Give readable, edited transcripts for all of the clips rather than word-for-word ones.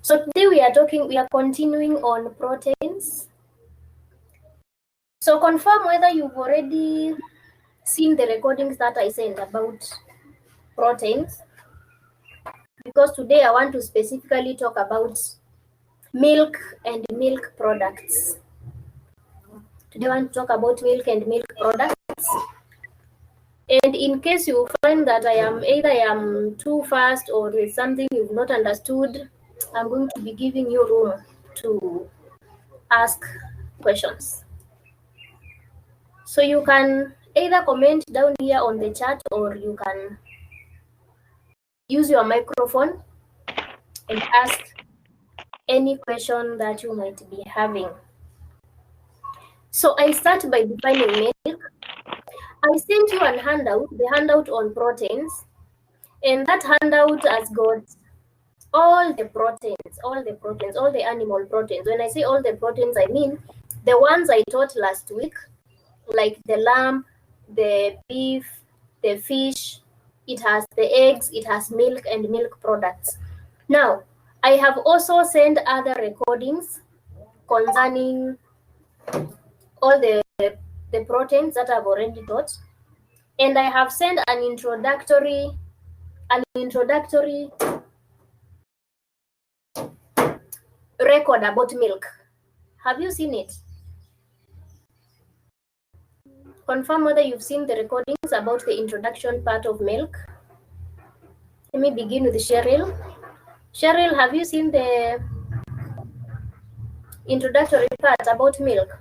So today we are continuing on proteins. So confirm whether you've already seen the recordings that I sent about proteins, because today I want to specifically talk about milk and milk products. Today I want to talk about milk and milk products. And in case you find that I am too fast or there's something you've not understood, I'm going to be giving you room to ask questions. So you can either comment down here on the chat, or you can use your microphone and ask any question that you might be having. So I start by defining milk. I sent you a handout, the handout on proteins, and that handout has got all the proteins, all the animal proteins. When I say all the proteins, I mean the ones I taught last week, like the lamb, the beef, the fish. It has the eggs, it has milk and milk products. Now, I have also sent other recordings concerning all the proteins that I've already taught, and I have sent an introductory record about milk. Have you seen it? Confirm whether you've seen the recordings about the introduction part of milk. Let me begin with Cheryl. Cheryl, have you seen the introductory part about milk?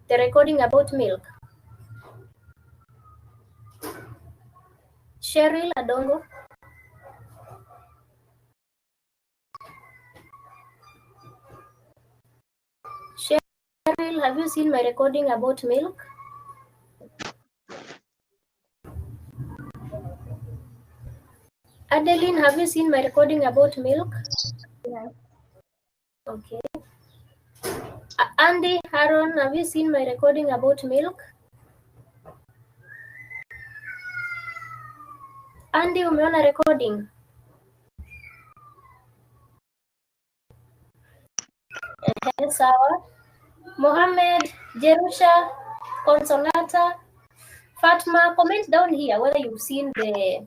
The recording about milk? Cheryl Adongo? Cheryl, have you seen my recording about milk? Adeline, have you seen my recording about milk? Yes. Okay. Andy, Aaron, have you seen my recording about milk? Andy, umeona recording? Sawa. Mohammed, Jerusha, Consolata, Fatma, comment down here whether you've seen the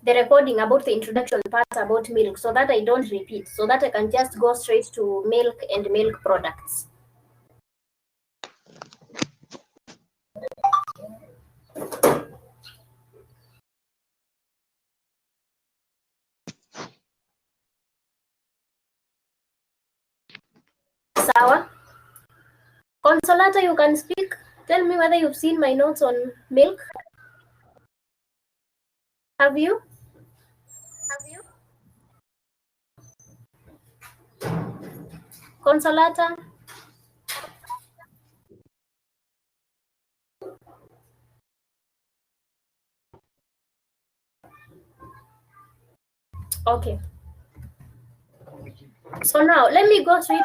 recording about the introduction part about milk, so that I don't repeat, so that I can just go straight to milk and milk products. Sawa. Consolata, you can speak. Tell me whether you've seen my notes on milk. Have you? Consolata? Okay. So now let me go straight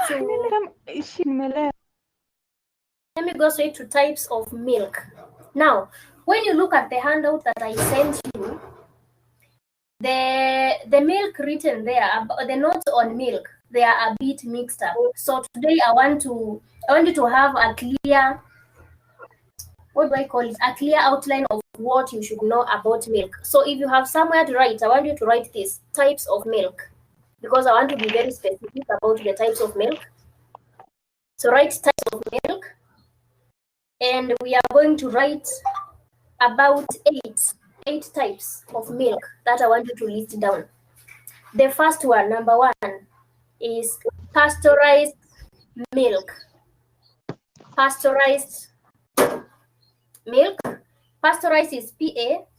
to types of milk. Now, when you look at the handout that I sent you, the milk written there, the notes on milk, they are a bit mixed up. So today I want you to have a clear, a clear outline of what you should know about milk. So if you have somewhere to write, I want you to write this, types of milk, because I want to be very specific about the types of milk. So write types of milk, and we are going to write about eight types of milk that I want you to list down. The first one, number one, is pasteurized milk. Pasteurized milk. Pasteurized is P-A-S-T-E-U-R-I-S-E-D.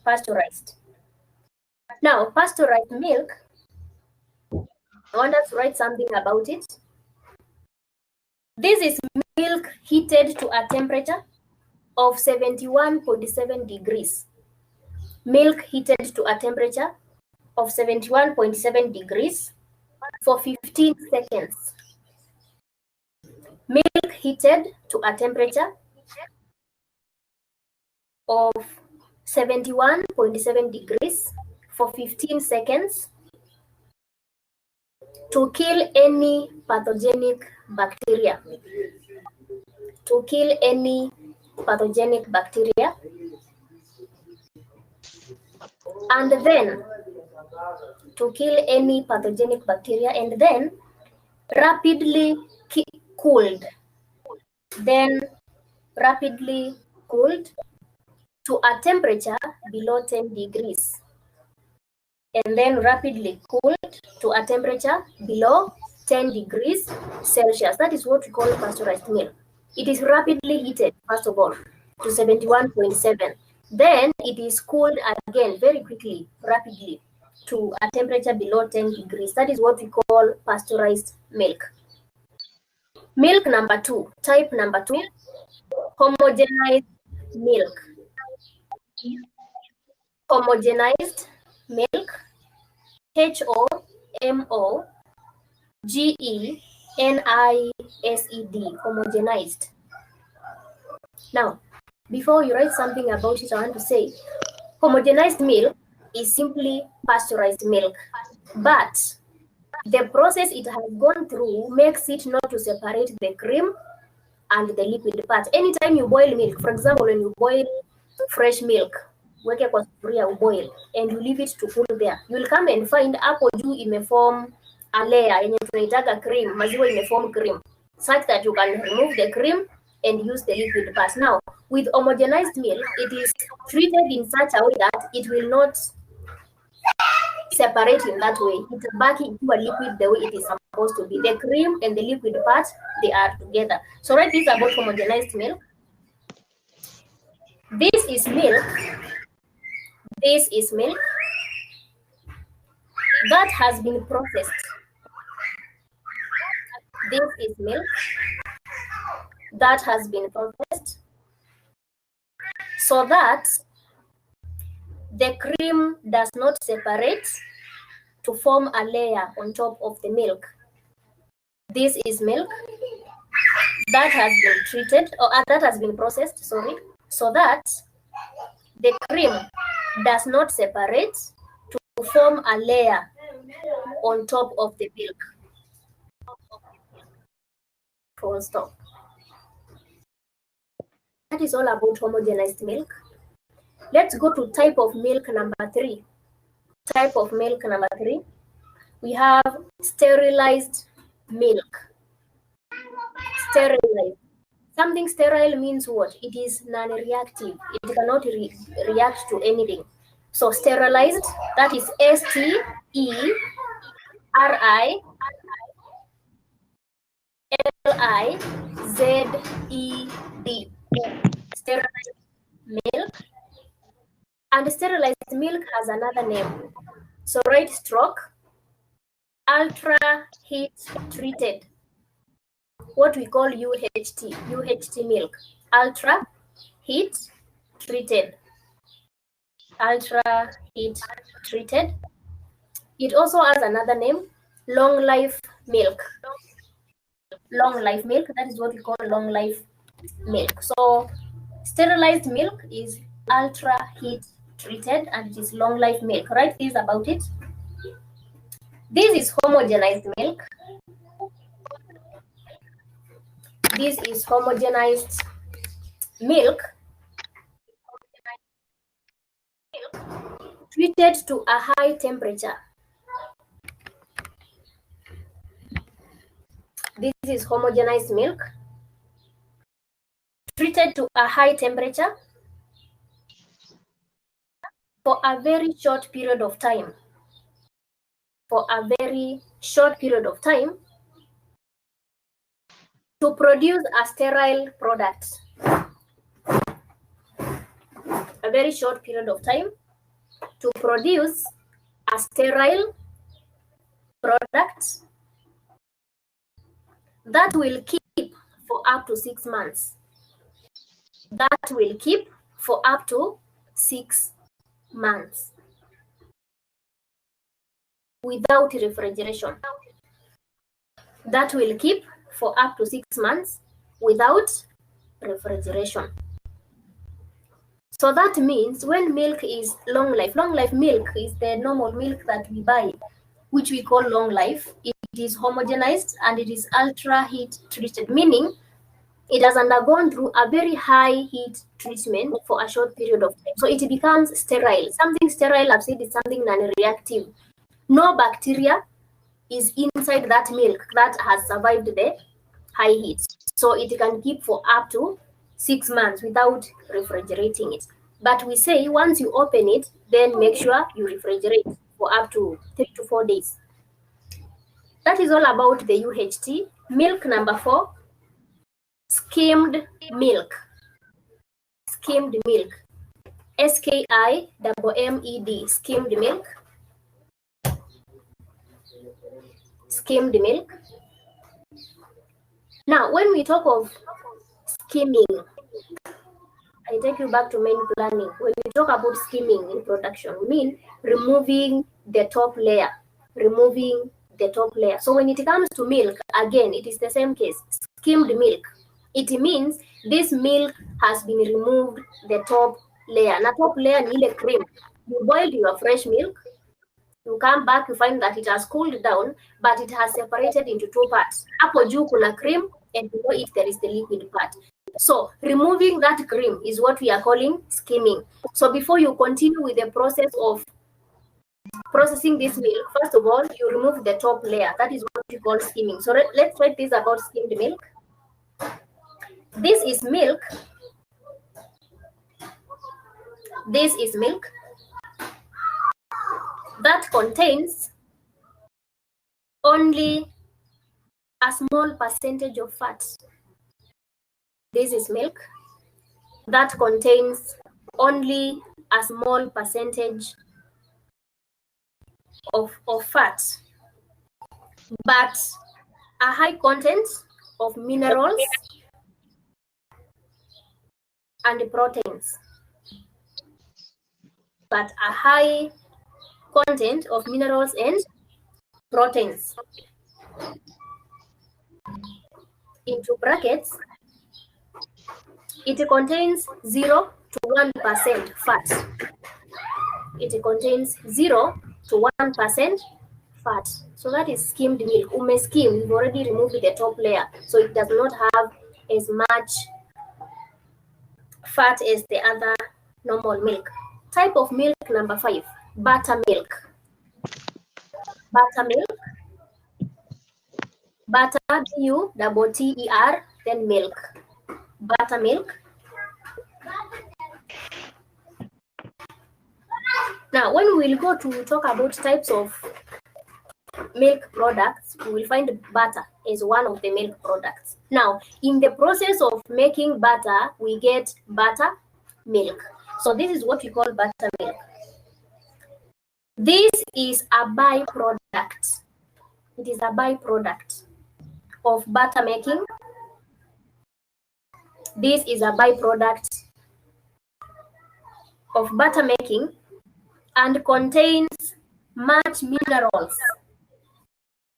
Pasteurized. Now, pasteurized milk, I want us to write something about it. This is milk heated to a temperature of 71.7 degrees. Milk heated to a temperature of 71.7 degrees for 15 seconds. Milk heated to a temperature of 71.7 degrees for 15 seconds to kill any pathogenic bacteria. To kill any pathogenic bacteria. And then to kill any pathogenic bacteria, and then rapidly cooled. Then rapidly cooled to a temperature below 10 degrees. And then rapidly cooled to a temperature below 10 degrees Celsius. That is what we call pasteurized milk. It is rapidly heated, first of all, to 71.7. Then it is cooled again very quickly, rapidly, to a temperature below 10 degrees. That is what we call pasteurized milk. Milk number 2, type number 2, homogenized milk. Homogenized milk, HOMOGENISED, homogenized. Now, before you write something about it, I want to say homogenized milk is simply pasteurized milk, but the process it has gone through makes it not to separate the cream and the liquid part. Anytime you boil milk, for example, when you boil fresh milk, weke kwa sufuria uboil and you leave it to cool there, you will come and find hapo juu imeform a layer yenye tunaitaga cream, maziwa imeform cream, such that you can remove the cream and use the liquid part. Now, with homogenized milk, it is treated in such a way that it will not separate in that way. It's back into a liquid the way it is supposed to be. The cream and the liquid part, they are together. So write this about homogenized milk. This is milk. This is milk that has been processed. This is milk that has been processed so that the cream does not separate to form a layer on top of the milk. This is milk that has been treated, or that has been processed, sorry, so that the cream does not separate to form a layer on top of the milk. Full stop. That is all about homogenized milk. Let's go to type of milk number 3. Type of milk number 3. We have sterilized milk. Sterilized. Something sterile means what? It is non-reactive. It cannot react to anything. So sterilized, that is STERILIZED. Sterilized milk. And sterilized milk has another name. So write stroke, ultra heat treated. What we call UHT milk. Ultra heat treated. Ultra heat treated. It also has another name, long life milk. Long life milk, that is what we call long life milk. So sterilized milk is ultra heat treated and it is long life milk. Write this about it. This is homogenized milk. This is homogenized milk treated to a high temperature. This is homogenized milk treated to a high temperature for a very short period of time. For a very short period of time to produce a sterile product. A very short period of time to produce a sterile product that will keep for up to 6 months. That will keep for up to 6 months without refrigeration. That will keep for up to 6 months without refrigeration. So that means when milk is long life milk is the normal milk that we buy, which we call long life. It is homogenized and it is ultra heat treated, meaning it has undergone through a very high heat treatment for a short period of time. So it becomes sterile. Something sterile, I've said, is something non-reactive. No bacteria is inside that milk that has survived the high heat. So it can keep for up to 6 months without refrigerating it. But we say once you open it, then make sure you refrigerate for up to 3 to 4 days. That is all about the UHT. Milk number 4, skimmed milk. Skimmed milk. SKIMMED, skimmed milk. Skimmed milk. Now, when we talk of skimming, I take you back to main planning. When we talk about skimming in production, we mean removing the top layer. Removing the top layer. So when it comes to milk, again, it is the same case. Skimmed milk. It means this milk has been removed the top layer. Na top layer ni ile cream. You boiled your fresh milk. You come back, you find that it has cooled down, but it has separated into 2 parts. Hapo juu kuna cream, and below it there is the liquid part. So removing that cream is what we are calling skimming. So before you continue with the process of processing this milk, first of all, you remove the top layer. That is what we call skimming. So let's write this about skimmed milk. This is milk. This is milk that contains only a small percentage of fat. This is milk that contains only a small percentage of fat, but a high content of minerals and proteins. But a high content of minerals and proteins. Into brackets, it contains 0 to 1% fat. It contains 0 to 1% fat. So that is skimmed milk. Skim, we've already removed the top layer, so it does not have as much fat as the other normal milk. Type of milk number 5, buttermilk. Buttermilk. Butter, BUTTER, then milk. Buttermilk. Now, when we'll go to talk about types of milk products, we will find butter as one of the milk products. Now, in the process of making butter, we get buttermilk. So this is what we call buttermilk. This is a byproduct. It is a byproduct of butter making. This is a byproduct of butter making and contains much minerals.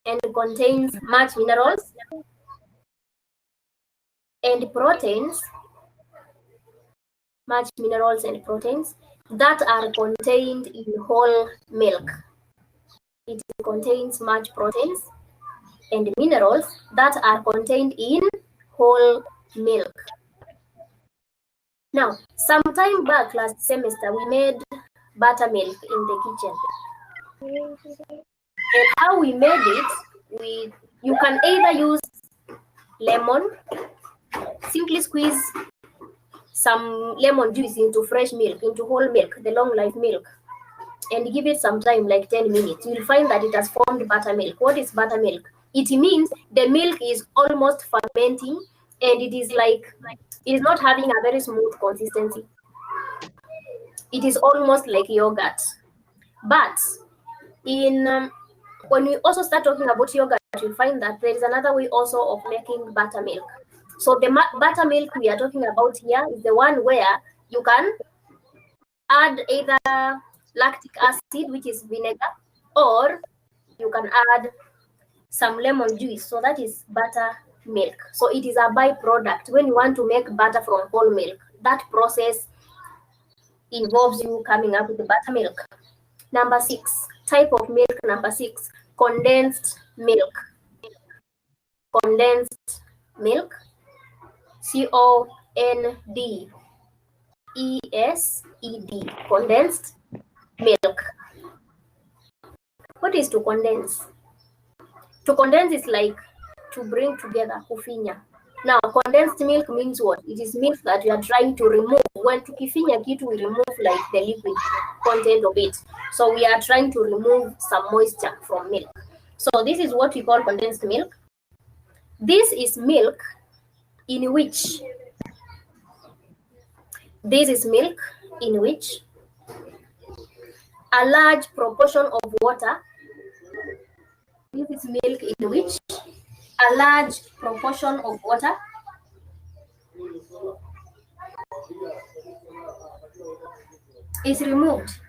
And contains much minerals and proteins. Much minerals and proteins that are contained in whole milk. It contains much proteins and minerals that are contained in whole milk. Now, some time back last semester, we made buttermilk in the kitchen. And how we made it, you can either use lemon, simply squeeze some lemon juice into fresh milk, into whole milk, the long life milk, and give it some time, like 10 minutes. You'll find that it has formed buttermilk. What is buttermilk? It means the milk is almost fermenting, and it is not having a very smooth consistency. It is almost like yogurt. But when we also start talking about yogurt, you'll find that there is another way also of making buttermilk. So the buttermilk we are talking about here is the one where you can add either lactic acid, which is vinegar, or you can add some lemon juice. So that is buttermilk. So it is a byproduct. When you want to make butter from whole milk, that process involves you coming up with the buttermilk. Number 6, type of milk number 6, condensed milk. Condensed milk, C-O-N-D-E-S-E-D, condensed milk. What is to condense? To condense is like to bring together, kufinya. Now, condensed milk means what? It is milk that you are trying to remove. When tukifinya kitu, we remove like the liquid content of it. So we are trying to remove some moisture from milk. So this is what we call condensed milk. This is milk in which a large proportion of water, this is milk in which a large proportion of water is removed.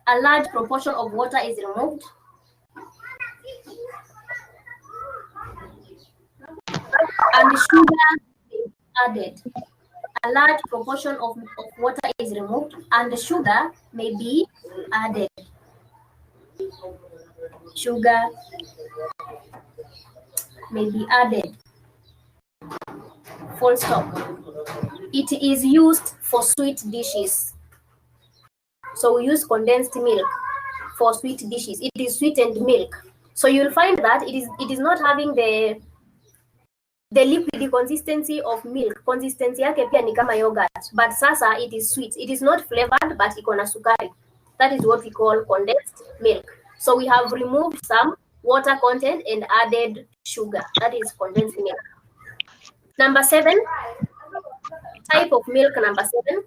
A large proportion of water is removed. And sugar is added. A large proportion of water is removed and the sugar may be added. Sugar may be added. Full stop. It is used for sweet dishes. So we use condensed milk for sweet dishes. It is sweetened milk. So you'll find that it is not having the liquid consistency of milk. Consistency yake pia ni kama yogurt, but sasa it is sweet. It is not flavored, but iko na sukari. That is what we call condensed milk. So we have removed some water content and added sugar. That is condensed milk. Number 7, type of milk number 7,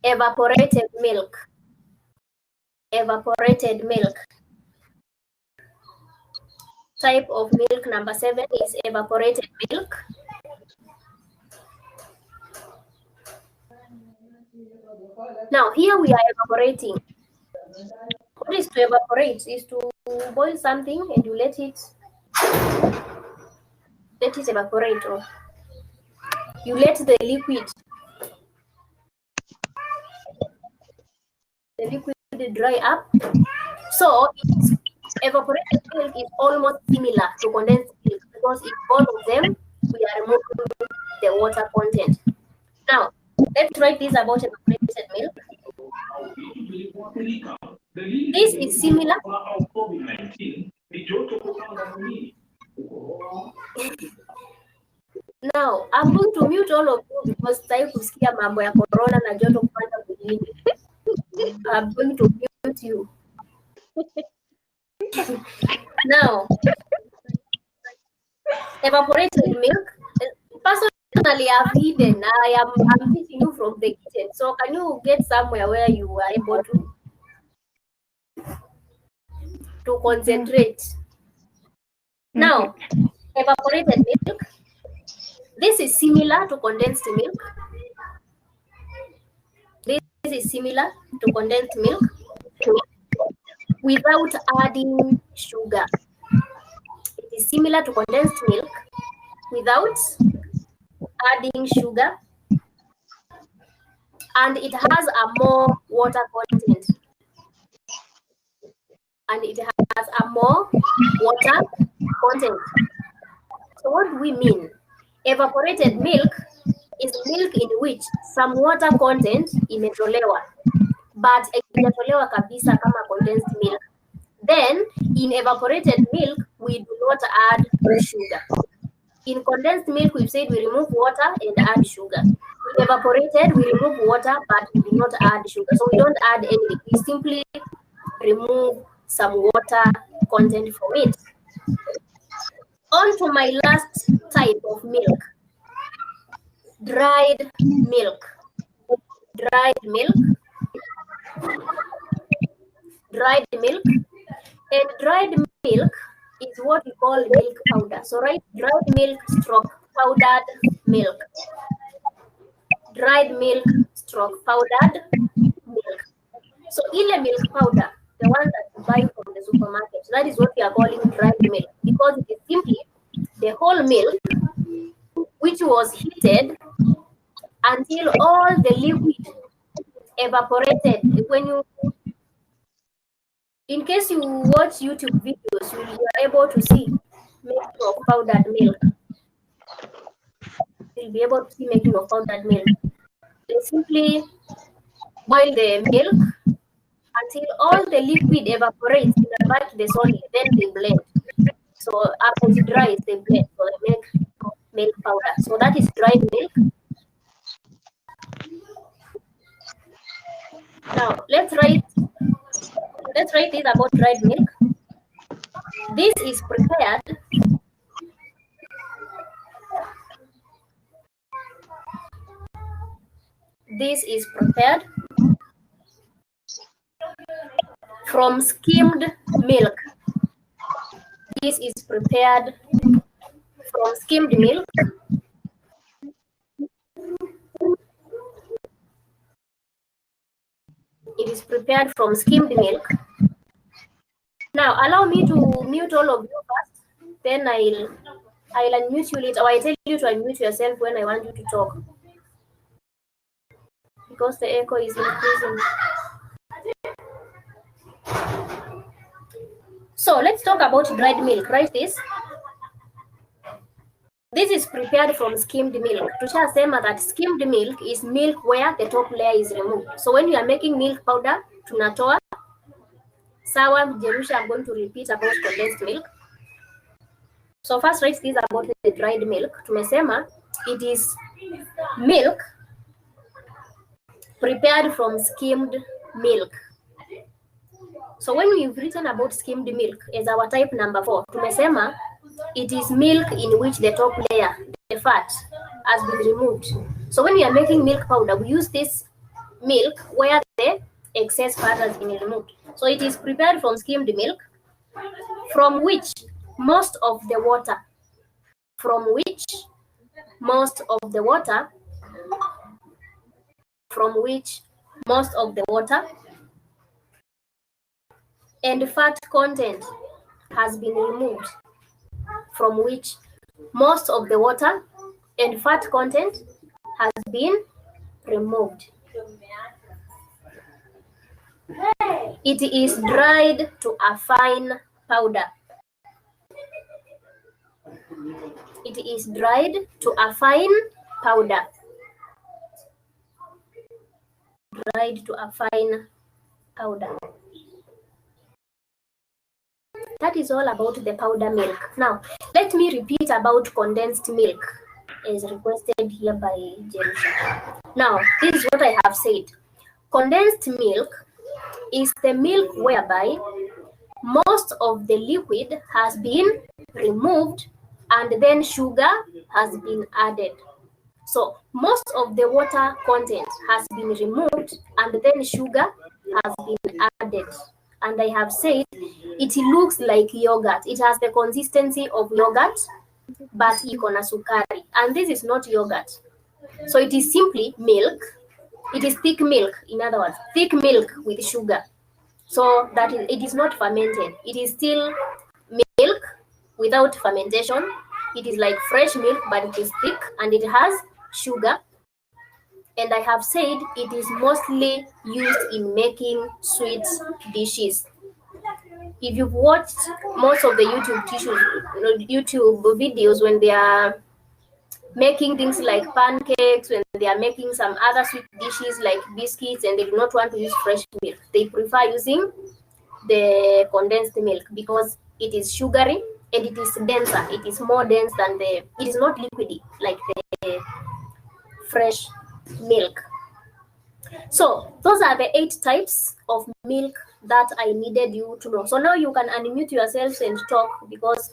evaporated milk. Evaporated milk. Type of milk number 7 is evaporated milk. Now here we are evaporating. What is to evaporate? Is to boil something and you let it evaporate, or you let the liquid dry up. So evaporated milk is almost similar to condensed milk because in both of them we are removing the water content. Now let's write this about evaporated milk. This is similar. Now I'm going to mute all of you because sitaki kusikia mambo ya corona na joto kupanda mwilini. I'm going to mute you. Now, evaporated milk. Personally, I've hidden. I'm teaching you from the kitchen. So can you get somewhere where you are able to concentrate? Now, evaporated milk. This is similar to condensed milk. This is similar to condensed milk without adding sugar. It is similar to condensed milk without adding sugar, and it has a more water content. So what do we mean? Evaporated milk is milk in which some water content imetolewa, but haijatolewa kabisa kama condensed milk. Then in evaporated milk we do not add sugar. In condensed milk we've said we remove water and add sugar. In evaporated we remove water but we do not add sugar. So we don't add anything. We simply remove some water content from it. On to my last type of milk. Dried milk. Dried milk. Dried milk. And dried milk is what we call milk powder. So write dried milk stroke powdered milk. Dried milk stroke powdered milk. So ile milk powder, the one that you buy from the supermarket, that is what we are calling dried milk, because it is simply the whole milk which was heated until all the liquid evaporated. In case you watch YouTube videos, you are able to see making of powdered milk. You'll be able to see making of powdered milk. They simply boil the milk until all the liquid evaporates back to the solid, then they blend. So after it dries, they blend, so they make milk powder. So that is dried milk. Now let's write this about dried milk. This is prepared from skimmed milk. This is prepared from skimmed milk. It is prepared from skimmed milk. Now allow me to mute all of you first. Then I'll unmute you later, or I tell you to unmute yourself when I want you to talk, because the echo is increasing. So let's talk about dried milk. Write this. This is prepared from skimmed milk. Tushasema that skimmed milk is milk where the top layer is removed. So when you are making milk powder, tunatoa. Sawa, Jerusha, I'm going to repeat about condensed milk. So first write this about the dried milk. Tumesema it is milk prepared from skimmed milk. So when we've written about skimmed milk as our type number 4, tumesema it is milk in which the top layer, the fat, has been removed. So when we are making milk powder, we use this milk where the excess fat has been removed. So it is prepared from skimmed milk, from which most of the water and fat content has been removed. From which most of the water and fat content has been removed. It is dried to a fine powder. It is dried to a fine powder. Dried to a fine powder. That is all about the powder milk. Now, let me repeat about condensed milk as requested here by Jerusha. Now, this is what I have said. Condensed milk is the milk whereby most of the liquid has been removed and then sugar has been added. So most of the water content has been removed and then sugar has been added. And I have said it looks like yogurt. It has the consistency of yogurt, but iko na sukari. And this is not yogurt. So it is simply milk. It is thick milk, in other words, thick milk with sugar. So that it is not fermented. It is still milk without fermentation. It is like fresh milk, but it is thick and it has sugar. And I have said it is mostly used in making sweet dishes. If you've watched most of the YouTube videos when they are making things like pancakes, when they are making some other sweet dishes like biscuits, and they do not want to use fresh milk, they prefer using the condensed milk because it is sugary and it is denser. It is more dense than it is not liquidy like the fresh milk. So those are the 8 types of milk that I needed you to know. So now you can unmute yourselves and talk, because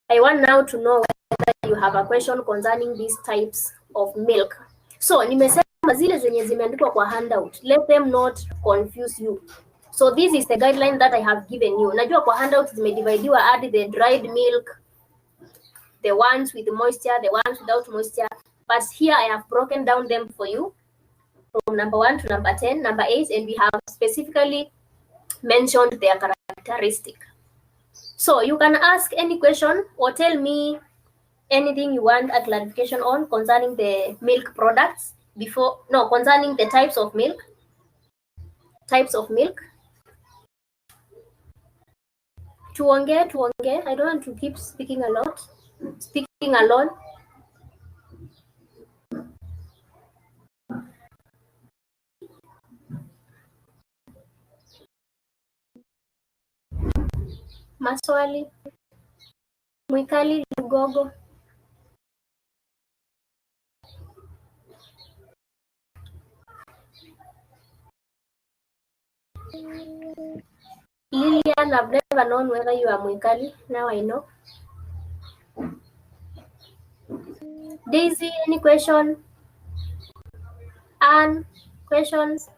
I want now to know whether you have a question concerning these types of milk. So nimesema zile zenye zimeandikwa kwa handout, let them not confuse you. So this is the guideline that I have given you. Najua kwa handout zimedividiwa, add the dried milk, the ones with moisture, the ones without moisture. But here I have broken down them for you from number 1 to number 10, number 8, and we have specifically mentioned their characteristic. So you can ask any question or tell me anything you want a clarification on concerning the milk products concerning the types of milk? Tuongee. I don't want to keep speaking alone. Maswali. Mwikali Lugogo. Lillian, I've never known whether you are Mwikali. Now I know. Daisy, any question? Anne, questions?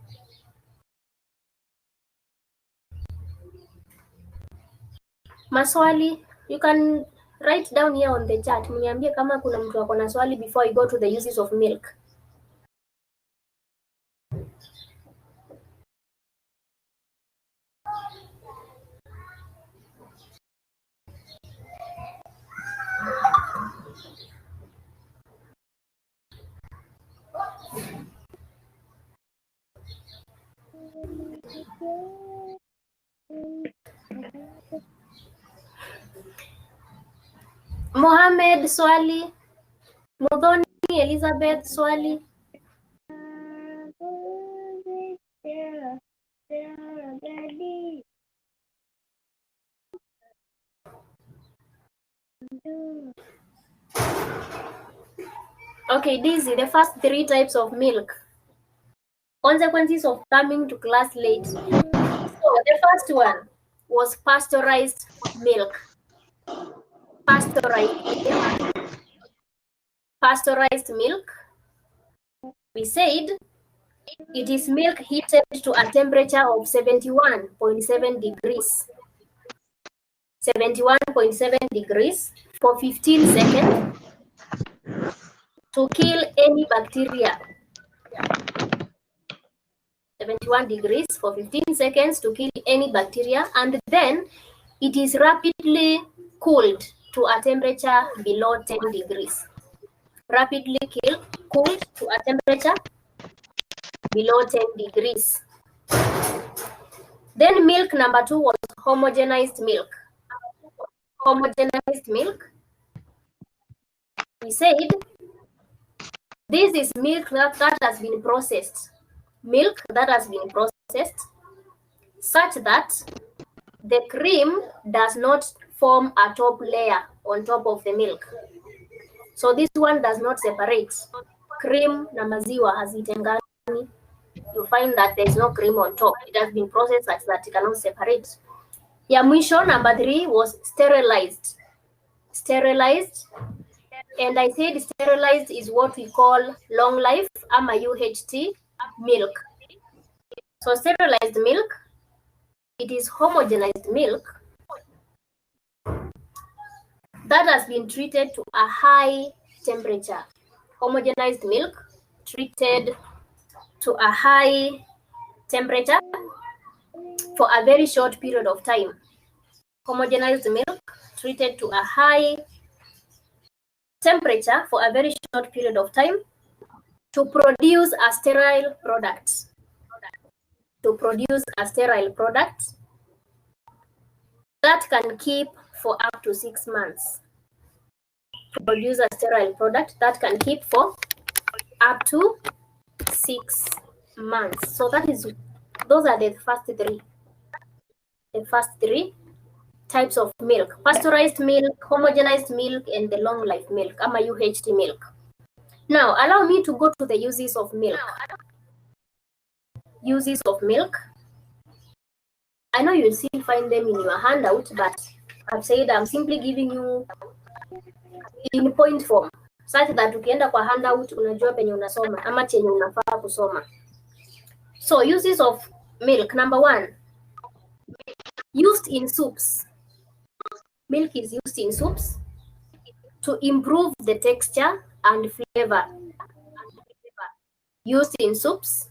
Maswali, you can write down here on the chat. Mniambie kama kuna mtu ako na swali before I go to the uses of milk. Mohamed, swali. Mudhoni Elizabeth, swali. Okay, Daisy, the first 3 types of milk. Consequences of coming to class late. So the first one was pasteurized milk. Pasteurized milk. We said it is milk heated to a temperature of 71.7 degrees. 71.7 degrees for 15 seconds to kill any bacteria. 71 degrees for 15 seconds to kill any bacteria, and then it is rapidly cooled to a temperature below 10 degrees. Rapidly cooled to a temperature below 10 degrees. Then milk number 2 was homogenized milk. Homogenized milk. We said this is milk that has been processed. Milk that has been processed such that the cream does not form a top layer on top of the milk. So this one does not separate. Cream na maziwa hazitengani. You find that there is no cream on top. It has been processed such that it cannot separate. Ya mwisho, number 3 was sterilized. Sterilized. And I said sterilized is what we call long life ama UHT milk. So sterilized milk, it is homogenized milk that has been treated to a high temperature. Homogenized milk treated to a high temperature for a very short period of time. Homogenized milk treated to a high temperature for a very short period of time to produce a sterile product. To produce a sterile product that can keep for up to 6 months. Produce a sterile product that can keep for up to 6 months. So those are the first 3. The first 3 types of milk: pasteurized milk, homogenized milk, and the long life milk, ama UHT milk. Now, allow me to go to the uses of milk. Uses of milk. I know you'll still find them in your handout, but I've said I'm simply giving you in point form, such that ukienda kwa handout unajua penye unasoma ama chenye unafaa kusoma. So, uses of milk. Number 1, used in soups. Milk is used in soups to improve the texture and flavor. Used in soups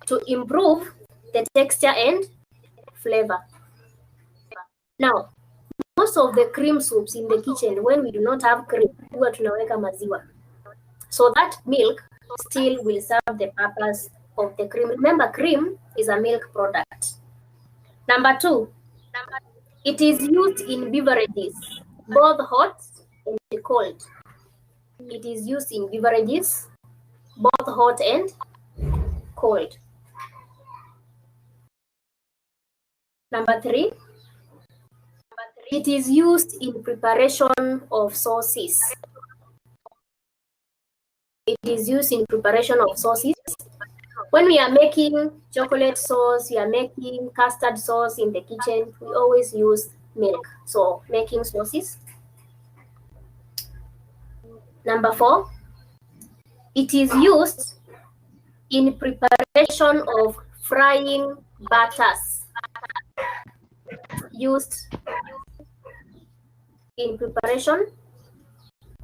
to improve the texture and flavor. Now, most of the cream soups in the kitchen, when we do not have cream, huwa tunaweka maziwa. So that milk still will serve the purpose of the cream. Remember, cream is a milk product. Number 2, it is used in beverages, both hot and cold. It is used in beverages, both hot and cold. Number 3, it is used in preparation of sauces. It is used in preparation of sauces. When we are making chocolate sauce, we are making custard sauce in the kitchen, we always use milk. So making sauces. Number 4, it is used in preparation of frying batters. Used in preparation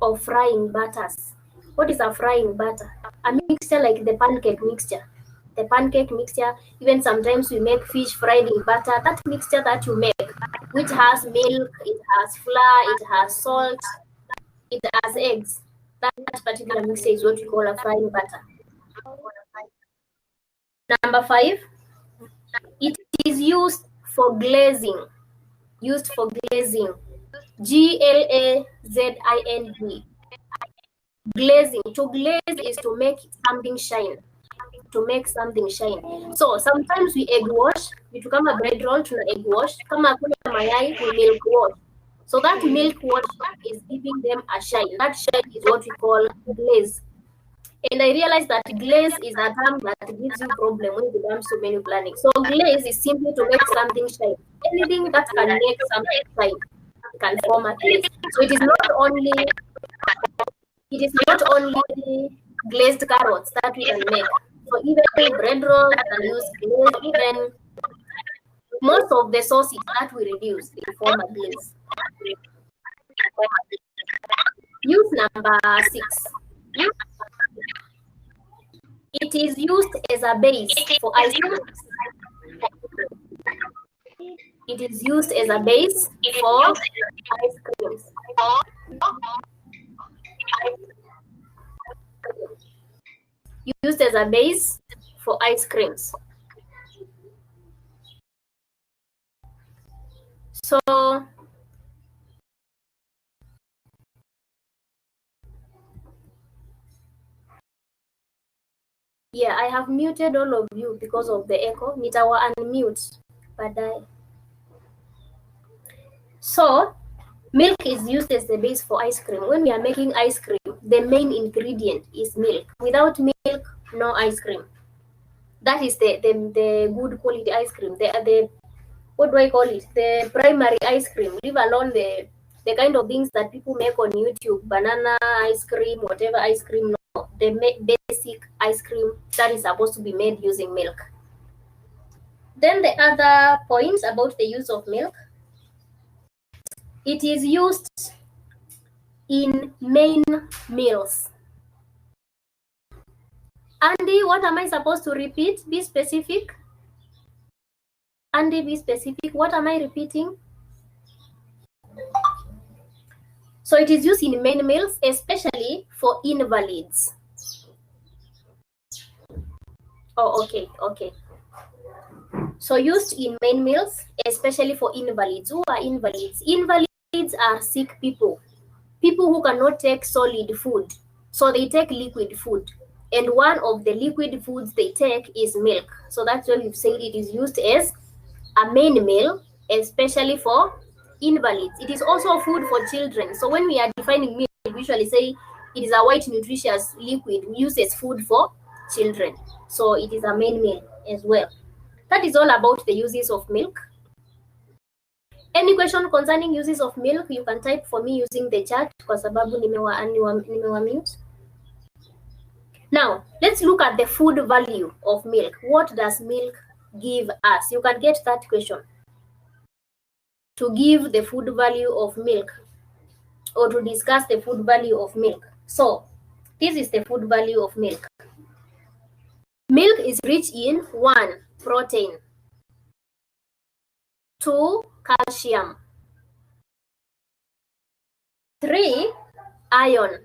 of frying batters. What is a frying batter? A mixture like the pancake mixture. The pancake mixture, even sometimes we make fish fried in butter. That mixture that you make, which has milk, it has flour, it has salt, it has eggs. That particular mixture is what we call a frying batter. Number 5, it is used for glazing. Used for glazing. Glazing. Glazing. To glaze is to make something shine. To make something shine. So sometimes we egg wash. Vitu kama bread roll tuna egg wash. Kama kuna mayai we milk wash. So that milk wash is giving them a shine. That shine is what we call glaze. And I realized that glaze is a term that gives you problem when it comes to menu planning. So glaze is simply to make something shine. Anything that can make something shine can form a glaze. So it is not only glazed carrots that we can make. So even bread rolls can use glaze. Even most of the sauces that we reduce will form a glaze. Use number 6. It is used as a base for ice cream. It is used as a base for ice creams. Used as a base for ice creams. So yeah, I have muted all of you because of the echo. Nitawa unmute baadaye. So milk is used as the base for ice cream. When we are making ice cream, the main ingredient is milk. Without milk, no ice cream. That is the good quality ice cream. The what do I call it? The primary ice cream. Leave alone the kind of things that people make on YouTube, banana ice cream, whatever ice cream. No, the basic ice cream that is supposed to be made using milk. Then the other points about the use of milk. It is used in main meals. Andy, what am I supposed to repeat? Be specific. Andy, be specific. What am I repeating? So it is used in main meals, especially for invalids. Oh, okay. So used in main meals, especially for invalids. Who are invalids? Invalids are sick people. People who cannot take solid food. So they take liquid food. And one of the liquid foods they take is milk. So that's why we've said it is used as a main meal, especially for invalids. It is also food for children. So when we are defining milk, we usually say it is a white nutritious liquid we use as food for children. So it is a main meal as well. That is all about the uses of milk. Any question concerning uses of milk, you can type for me using the chat kwa sababu nimewa mute. Now, let's look at the food value of milk. What does milk give us? You can get that question. To give the food value of milk or to discuss the food value of milk. So, this is the food value of milk. Milk is rich in 1, protein, 2, calcium, 3, iron.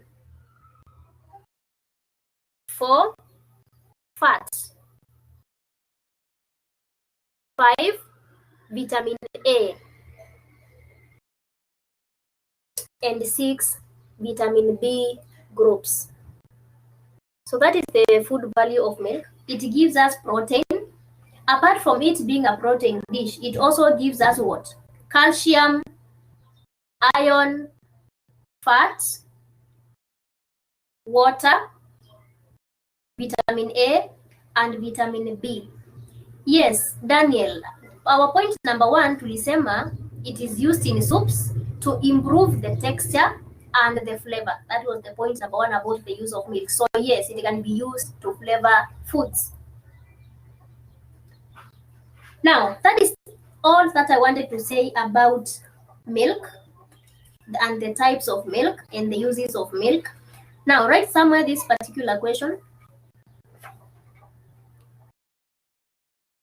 4, fat. 5, vitamin A. And 6, vitamin B groups. So that is the food value of milk. It gives us protein. Apart from it being a protein dish, it also gives us what? Calcium, iron, fat, water, vitamin A, and vitamin B. Yes, Daniel, our point number 1 tulisema it is used in soups to improve the texture and the flavor. That was the point number 1 about the use of milk. So yes, it can be used to flavor foods. Now, that is all that I wanted to say about milk and the types of milk and the uses of milk. Now, write somewhere this particular question.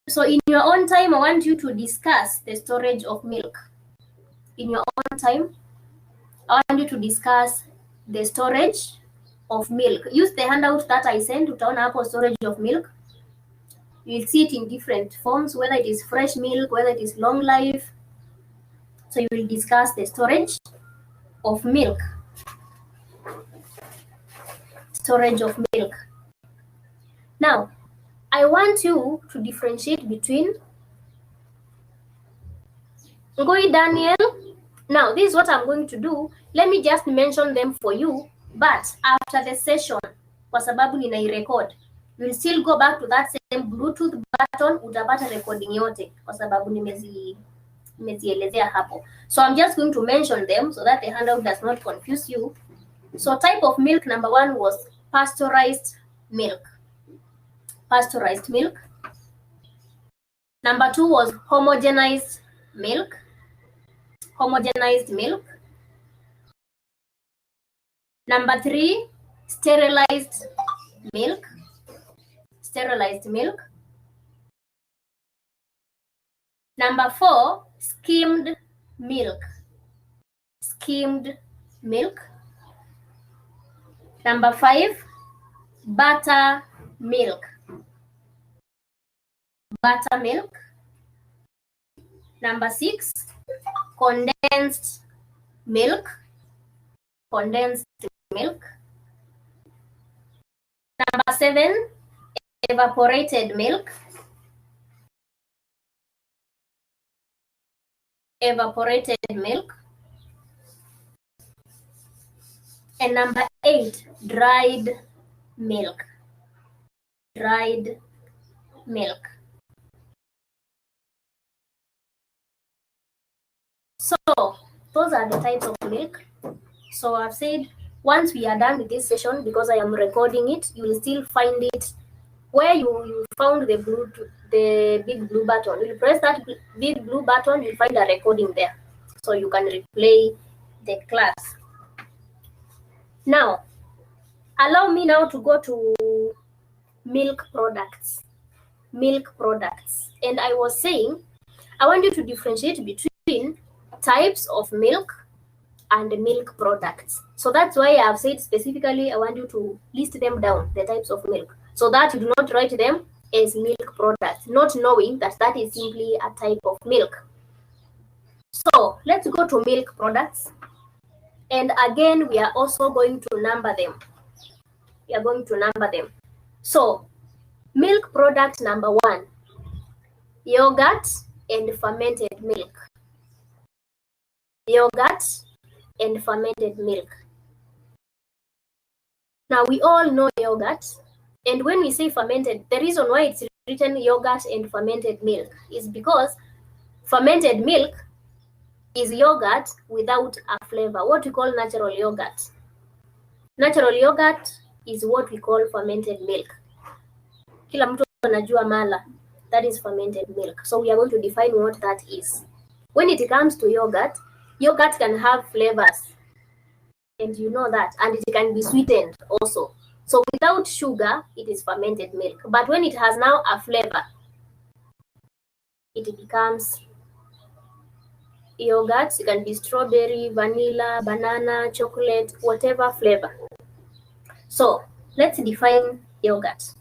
So in your own time, I want you to discuss the storage of milk. In your own time, I want you to discuss the storage of milk. Use the handout that I sent, utaona hapo storage of milk. You'll see it in different forms, whether it is fresh milk, whether it is long life. So you will discuss the storage of milk. Storage of milk. Now, I want you to differentiate between Ngoi Daniel. Now, this is what I'm going to do. Let me just mention them for you, but after the session, kwa sababu ninairecord, you'll still go back to that same Bluetooth button, utapata recording yote, kwa sababu nimezielezea hapo. So I'm just going to mention them so that the handout does not confuse you. So type of milk number 1 was pasteurized milk. Pasteurized milk. Number 2 was homogenized milk. Homogenized milk. Number 3, sterilized milk. Sterilized milk. Number 4, skimmed milk. Skimmed milk. Number 5, buttermilk. Buttermilk. Number 6, condensed milk. Condensed milk. Number 7, evaporated milk. Evaporated milk. And number 8, dried milk. Dried milk. So those are the types of milk. So I've said once we are done with this session, because I am recording it, you will still find it where you found the big blue button. You press that big blue button, you'll find a recording there. So you can replay the class. Now, allow me now to go to milk products. Milk products. And I was saying, I want you to differentiate between types of milk and milk products. So that's why I have said specifically, I want you to list them down, the types of milk, so that you do not write them as milk products, not knowing that that is simply a type of milk. So let's go to milk products. And again, we are also going to number them. We are going to number them. So milk product number 1, yogurt and fermented milk. Yogurt and fermented milk. Now we all know yogurt, and when we say fermented, the reason why it's written yogurt and fermented milk is because fermented milk is yogurt without a flavor, what we call natural yogurt. Natural yogurt is what we call fermented milk. Kila mtu anajua mala, that is fermented milk. So we are going to define what that is. When it comes to yogurt, yogurt can have flavors, and you know that, and it can be sweetened also. So without sugar, it is fermented milk. But when it has now a flavor, it becomes yogurt. It can be strawberry, vanilla, banana, chocolate, whatever flavor. So let's define yogurt.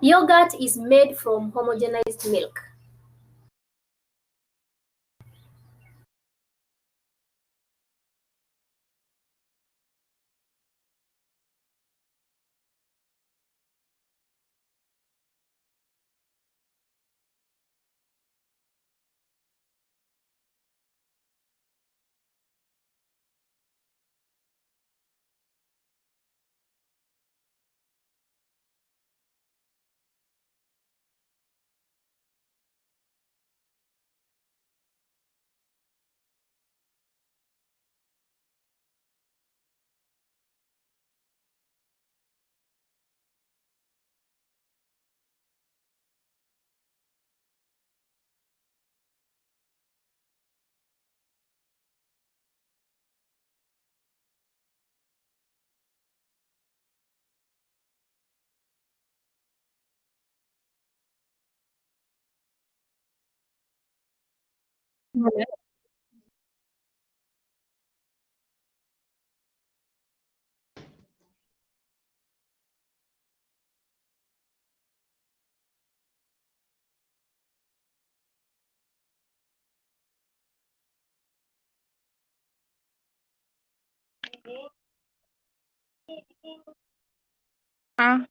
Yogurt is made from homogenized milk. Ah,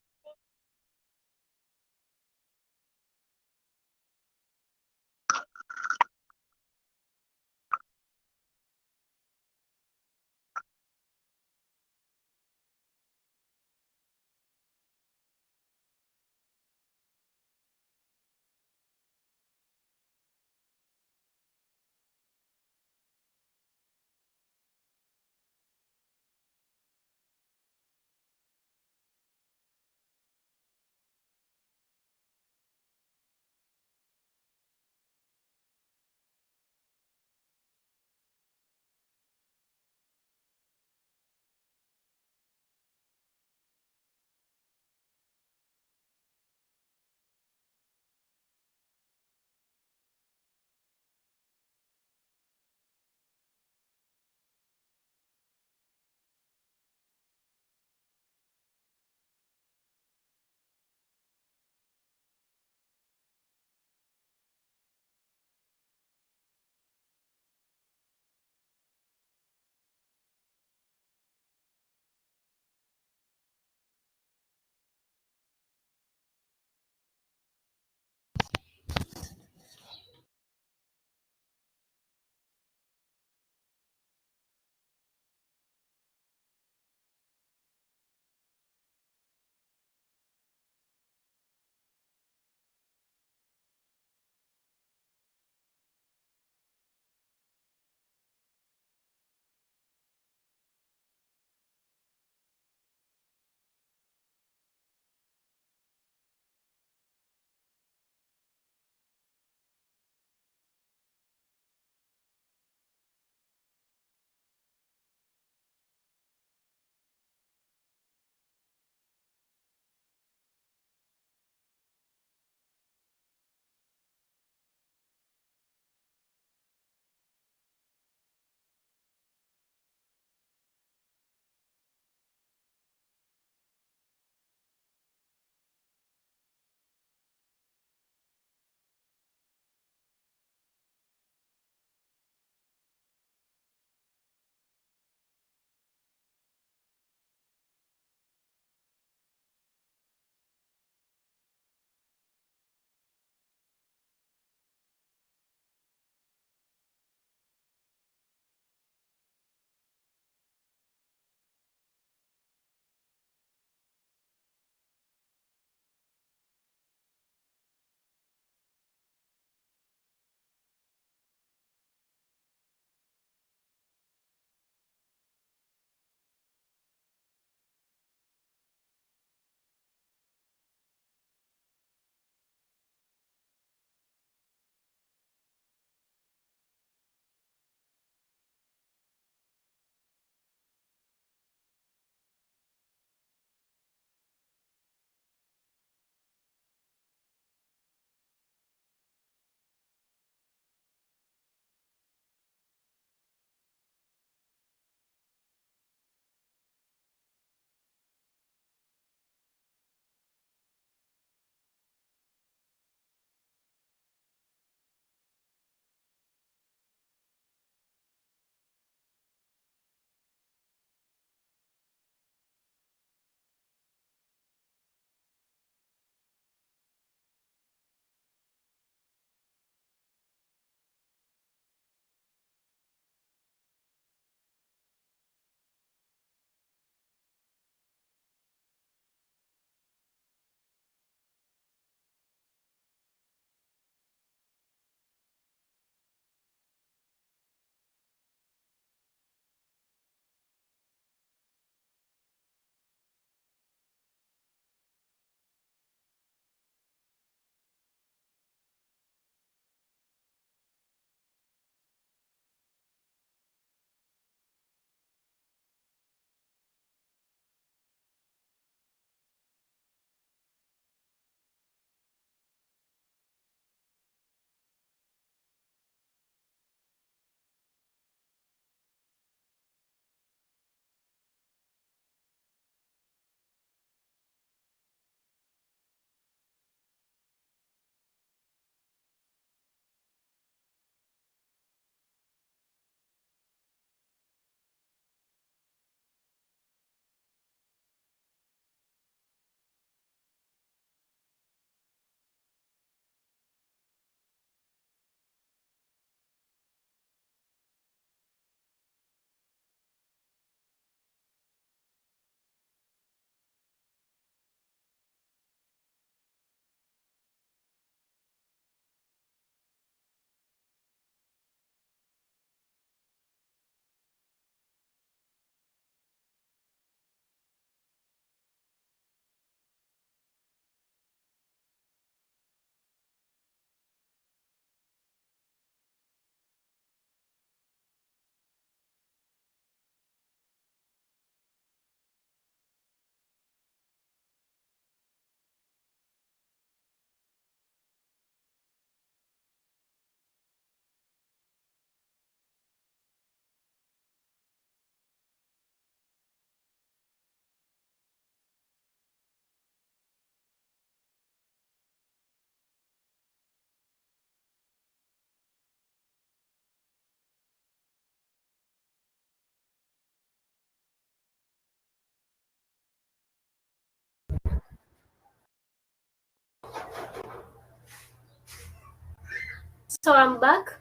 So I'm back.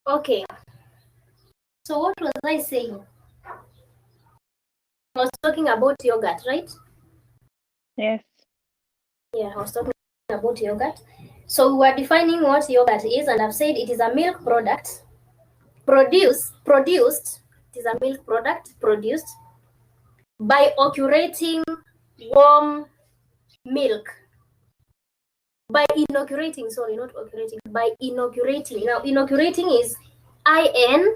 Okay. So what was I saying? I was talking about yogurt, right? Yes. Yeah, I was talking about yogurt. So we were defining what yogurt is, and I've said it is a milk product produced. It is a milk product produced by occurating warm milk. By inaugurating, sorry, not occurating, by inaugurating. Now, inaugurating is INOCCURATING.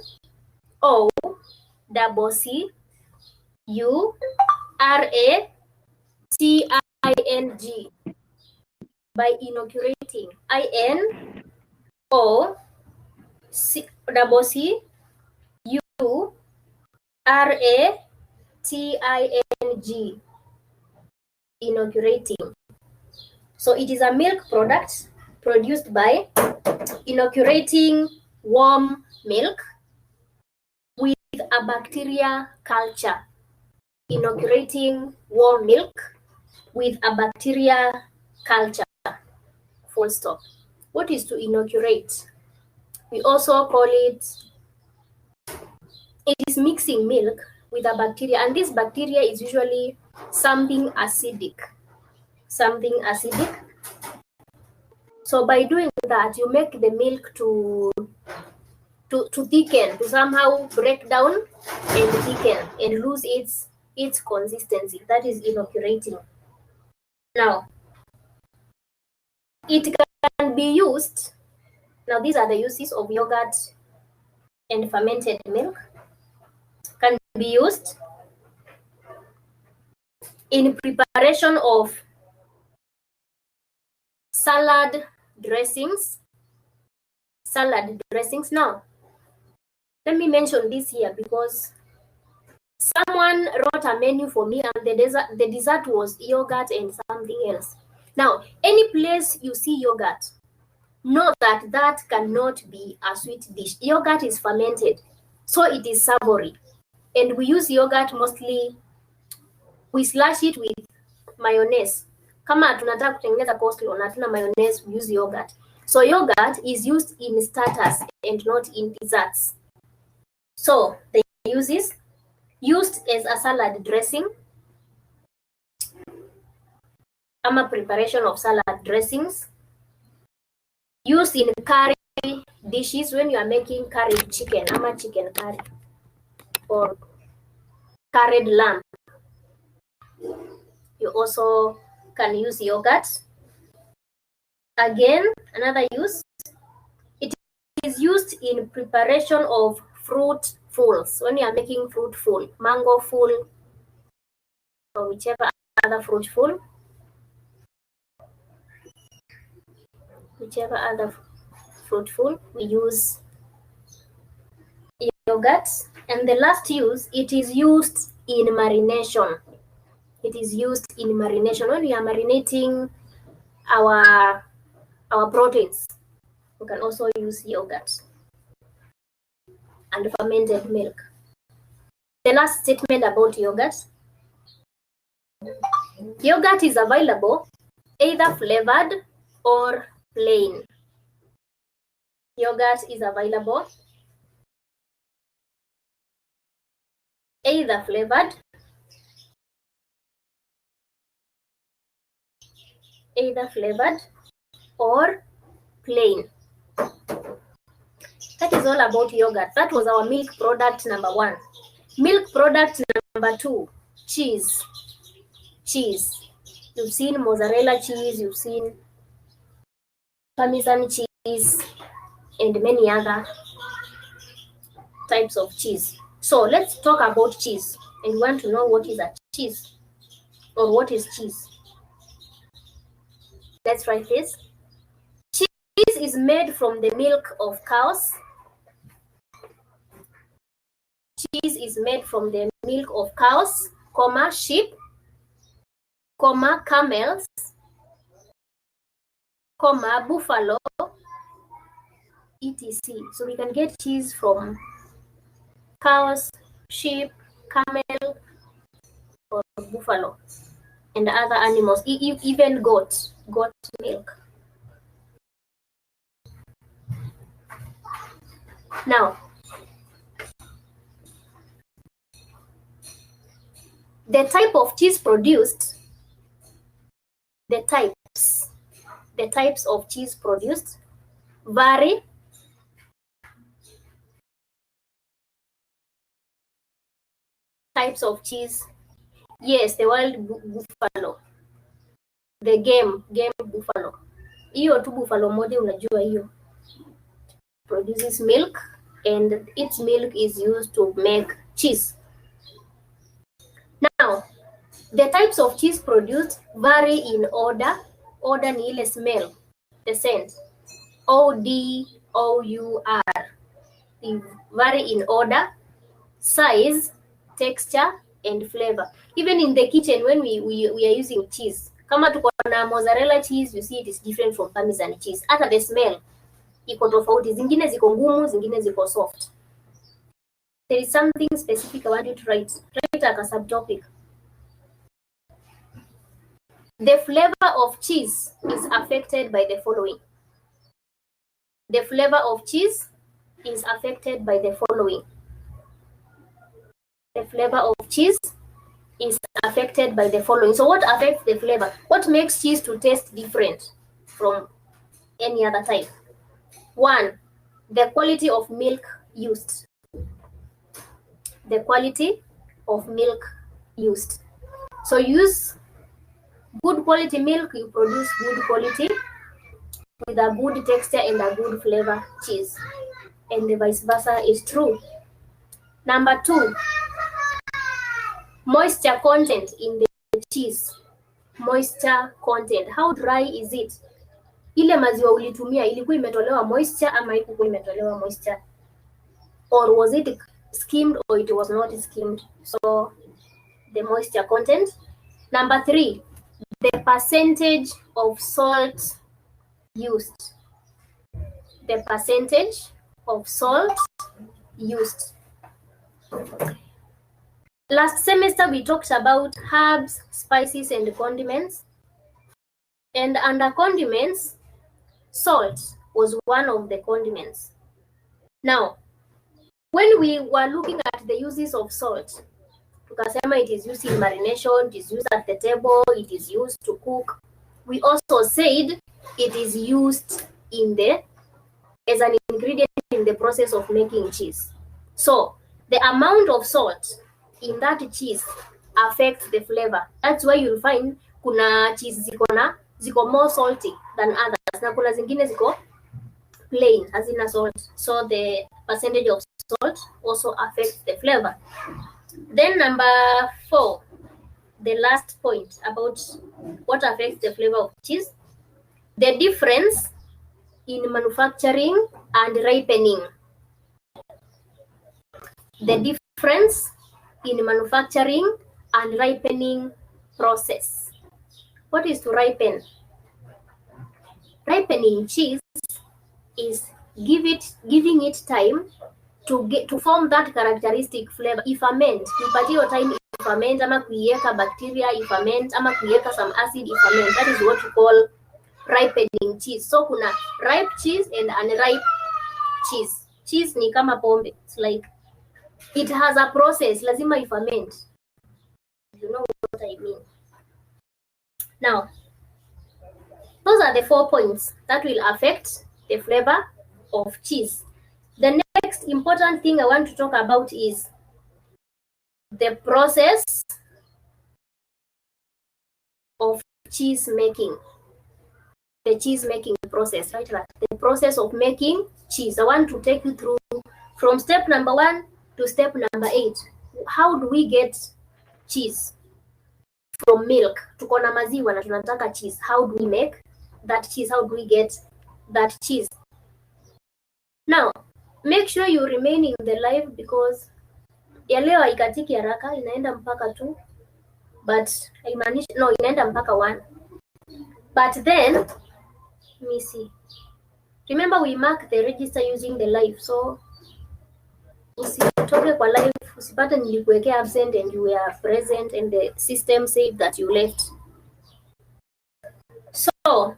By inaugurating. INOCCURATING. Inaugurating. So it is a milk product produced by inaugurating warm milk with a bacteria culture. Inaugurating warm milk with a bacteria culture. Full stop. What is to inaugurate? We also call it is mixing milk with a bacteria, and this bacteria is usually something acidic. So by doing that, you make the milk to thicken, to somehow break down and thicken and lose its consistency. That is inaugurating. Now, it can be used. Now, these are the uses of yogurt and fermented milk. Can be used in preparation of salad dressings. Now, let me mention this here because someone wrote a menu for me and the dessert was yogurt and something else. Now, any place you see yogurt, know that that cannot be a sweet dish. Yogurt is fermented, so it is savory. And we use yogurt mostly, we slash it with mayonnaise. Kama tunataka kutengeneza coleslaw na tuna mayonnaise, we use yogurt. So yogurt is used in starters and not in desserts. So the uses: used as a salad dressing, ama preparation of salad dressings, used in curry dishes when you are making curried chicken, ama chicken curry, or curried lamb. You also can use yogurt. Again, another use, it is used in preparation of fruit fulls. When you are making fruit full, mango full, or whichever other fruit full, we use yogurt. And the last use, it is used in marination. When we are marinating our proteins, we can also use yogurt and fermented milk. The last statement about yogurt. Yogurt is available either flavored or plain. Yogurt is available either flavored or plain. That is all about yogurt. That was our milk product number 1. Milk product number 2, cheese. You've seen mozzarella cheese, you've seen Parmesan cheese, and many other types of cheese. So let's talk about cheese. And you want to know what is a cheese, or what is cheese? Let's write this. Cheese is made from the milk of cows cheese is made from the milk of cows, sheep, camels, buffalo, etc. So we can get cheese from cows, sheep, camel, or buffalo, and other animals, even goat milk. Now, the type of cheese produced, the types of cheese produced vary. Types of cheese, yes, the wild buffalo, the game buffalo, hiyo tu buffalo moja unajua hiyo produces milk, and its milk is used to make cheese. Now, the types of cheese produced vary in order. Order ni ile smell, the scent, ODOUR. They vary in order, size, texture, and flavor. Even in the kitchen, when we are using cheese, kama tuko na mozzarella cheese, you see it is different from parmesan cheese. Hata the smell iko tofauti, zingine ziko ngumu, zingine ziko soft. There is something specific I want you to write like a subtopic. The flavor of cheese is affected by the following. The flavor of cheese is affected by the following. The flavor of cheese is affected by the following. So what affects the flavor? What makes cheese to taste different from any other type? 1, the quality of milk used. The quality of milk used. So use good quality milk, you produce good quality with a good texture and a good flavor cheese. And the vice versa is true. Number 2, moisture content in the cheese. Moisture content. How dry is it? Ile maziwa ulitumia ilikuwa imetolewa moisture ama haikuwa imetolewa moisture? Or was it skimmed or it was not skimmed? So the moisture content. Number 3, the percentage of salt used. The percentage of salt used. Last semester we talked about herbs, spices, and condiments. And under condiments, salt was one of the condiments. Now, when we were looking at the uses of salt, tukasema it is used in marination, it is used at the table, it is used to cook. We also said it is used as an ingredient in the process of making cheese. So the amount of salt in that cheese affects the flavor. That's why you'll find kuna cheese ziko more salty than others, na kuna zingine ziko plain hazina salt. So the percentage of salt also affects the flavor. Then number 4, the last point about what affects the flavor of cheese, the difference in manufacturing and ripening. The difference in manufacturing and ripening process. What is to ripen? Ripening cheese is giving it time to form that characteristic flavor. Iferment, ipatie time iferment, ama kuiweka bacteria iferment, ama kuiweka some acid iferment. That is what we call ripening cheese. So kuna ripe cheese and unripe cheese. Cheese ni kama pombe. It's like it has a process, lazima iferment. You know what I mean? Now, those are the 4 points that will affect the flavor of cheese. The next important thing I want to talk about is the process of cheese making. The cheese making process, right? The process of making cheese. I want to take you through from step number 1 to step number 8. How do we get cheese from milk? Tuko na maziwa na tunataka cheese. How do we make that cheese? How do we get that cheese? Now, make sure you remain in the live because ya leo haikatiki haraka, inaenda mpaka 2, but haimaanishi no, inaenda mpaka 1. But then let me see, remember we mark the register using the live, so usitoke kwa live usipate nilikuwekea absent and you were present and the system said that you left. So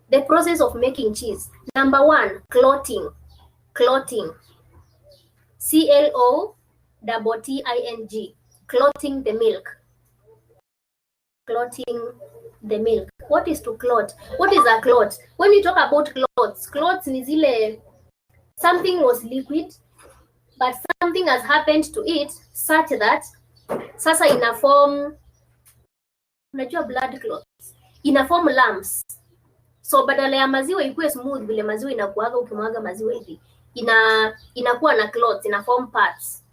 the process of making cheese. Number 1, clotting. Clotting. CLOTTING. Clotting the milk. Clotting the milk. What is to clot? What is a clot? When you talk about clots ni zile something was liquid but something has happened to it such that sasa ina form, unajua blood clots, ina form lumps. So badala ya maziwa ikuwe smooth vile maziwa inakuaga ukimwaga maziwa hivi, inakuwa na clots, ina form parts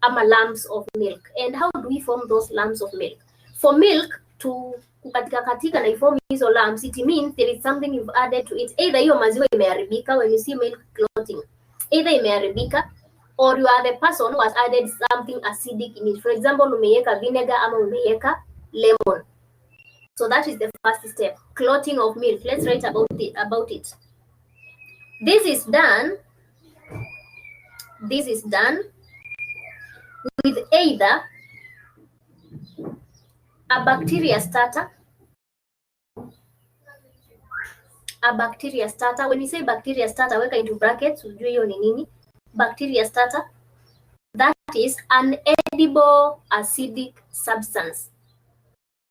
ama lumps of milk. And how do we form those lumps of milk? For milk to katika na iform hizo lumps, it means there is something you've added to it. Either hiyo maziwa imeharibika, when you see milk clotting, either imeharibika or you are the person who has added something acidic in it. For example, umeweka vinegar ama umeweka lemon. So that is the first step, clotting of milk. Let's write about it. This is done with either a bacteria starter. When you say bacteria starter, weka into brackets, ujue hiyo ni nini. Bacteria starter, that is an edible acidic substance.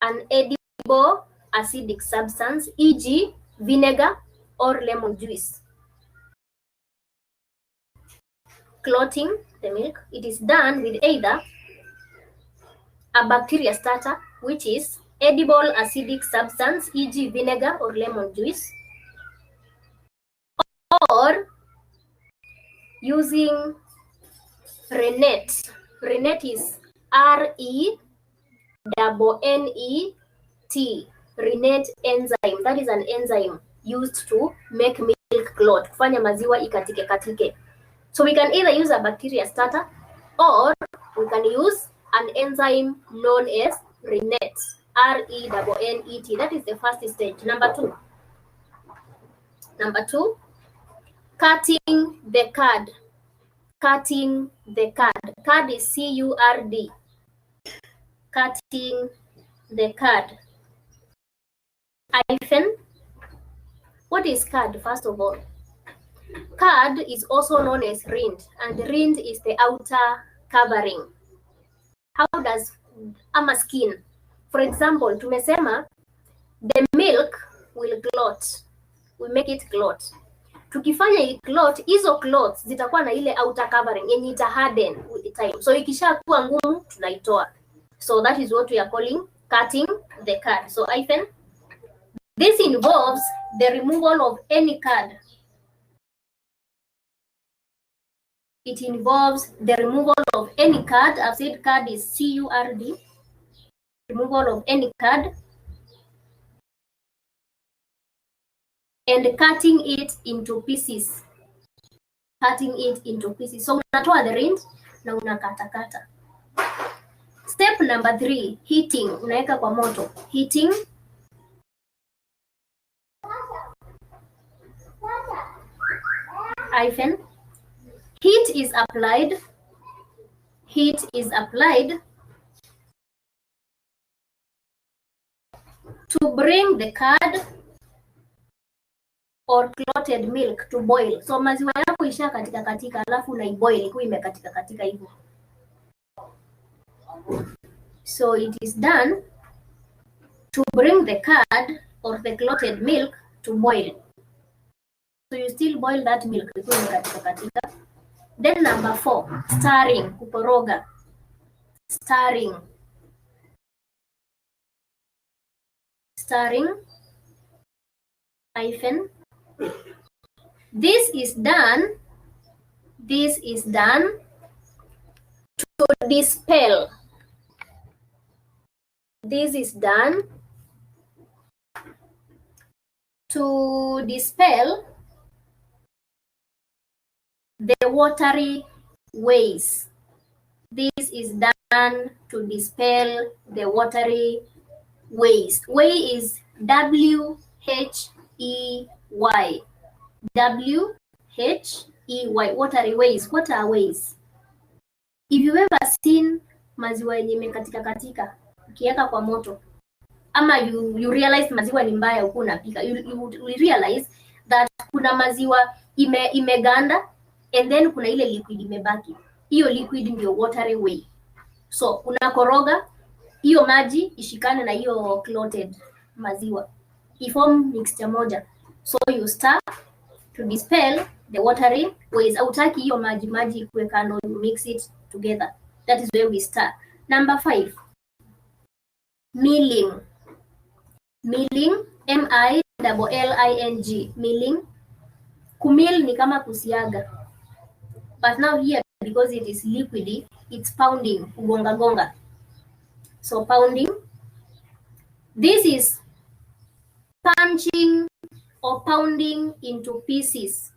An edible acidic substance, e.g. vinegar or lemon juice. Clotting the milk, it is done with either a bacteria starter, which is edible acidic substance, e.g. vinegar or lemon juice, or using rennet. Rennet is RENNET, rennet enzyme. That is an enzyme used to make milk clot, kufanya maziwa ikatike katike. So we can either use a bacteria starter or we can use an enzyme known as rennet, RENNET. That is the first stage. Number 2, cutting the curd. Cutting the curd. Curd is CURD. Cutting the curd. Hyphen. What is curd, first of all? Curd is also known as rind, and rind is the outer covering. How does ama skin? For example, tumesema the milk will clot. We make it clot. Tukifanya i clot, hizo clots zitakuwa na ile outer covering yenye ita harden with the time. So ikishakuwa ngumu tunaitoa. So that is what we are calling cutting the curd. So hyphen. This involves the removal of any curd. It involves the removal of any curd. I've said curd is CURD. Removal of any curd. And cutting it into pieces. Cutting it into pieces. So unatoa the rind na unakatakata. Step number 3, heating. Unaweka kwa moto. Heating. Hyphen. Heat is applied. Heat is applied to bring the curd or clotted milk to boil. So maziwa yako isha katika alafu unaiboil ikuwa imekatika hivyo. So it is done to bring the curd or the clotted milk to boil. So you still boil that milk ikuwa imekatika. Then number 4, stirring, kukoroga. Stirring. Stirring. Hyphen. This is done to dispel. This is done to dispel the watery ways. This is done to dispel the watery ways. Way is W-H-E-Y. W-H-E-Y. Watery ways. What are ways? If you ever seen maziwa yenye imekatika katika ukiweka kwa moto, ama you realize maziwa ni mbaya huku unapika, you realize that kuna maziwa imeganda and then kuna ile liquid imebaki. Hiyo liquid ndio watery way. So unakoroga hiyo maji ishikane na hiyo clotted maziwa, iform mixture moja. So you stir to dispel the watery ways. Hautaki hiyo maji ikuwe kando, you mix it together. That is where we stir. Number 5, milling. Milling, M-I-L-L-I-N-G. Milling. Kumill ni kama kusiaga, but now here because it is liquidy, it's pounding, kugonga gonga. So pounding. This is punching or pounding into pieces.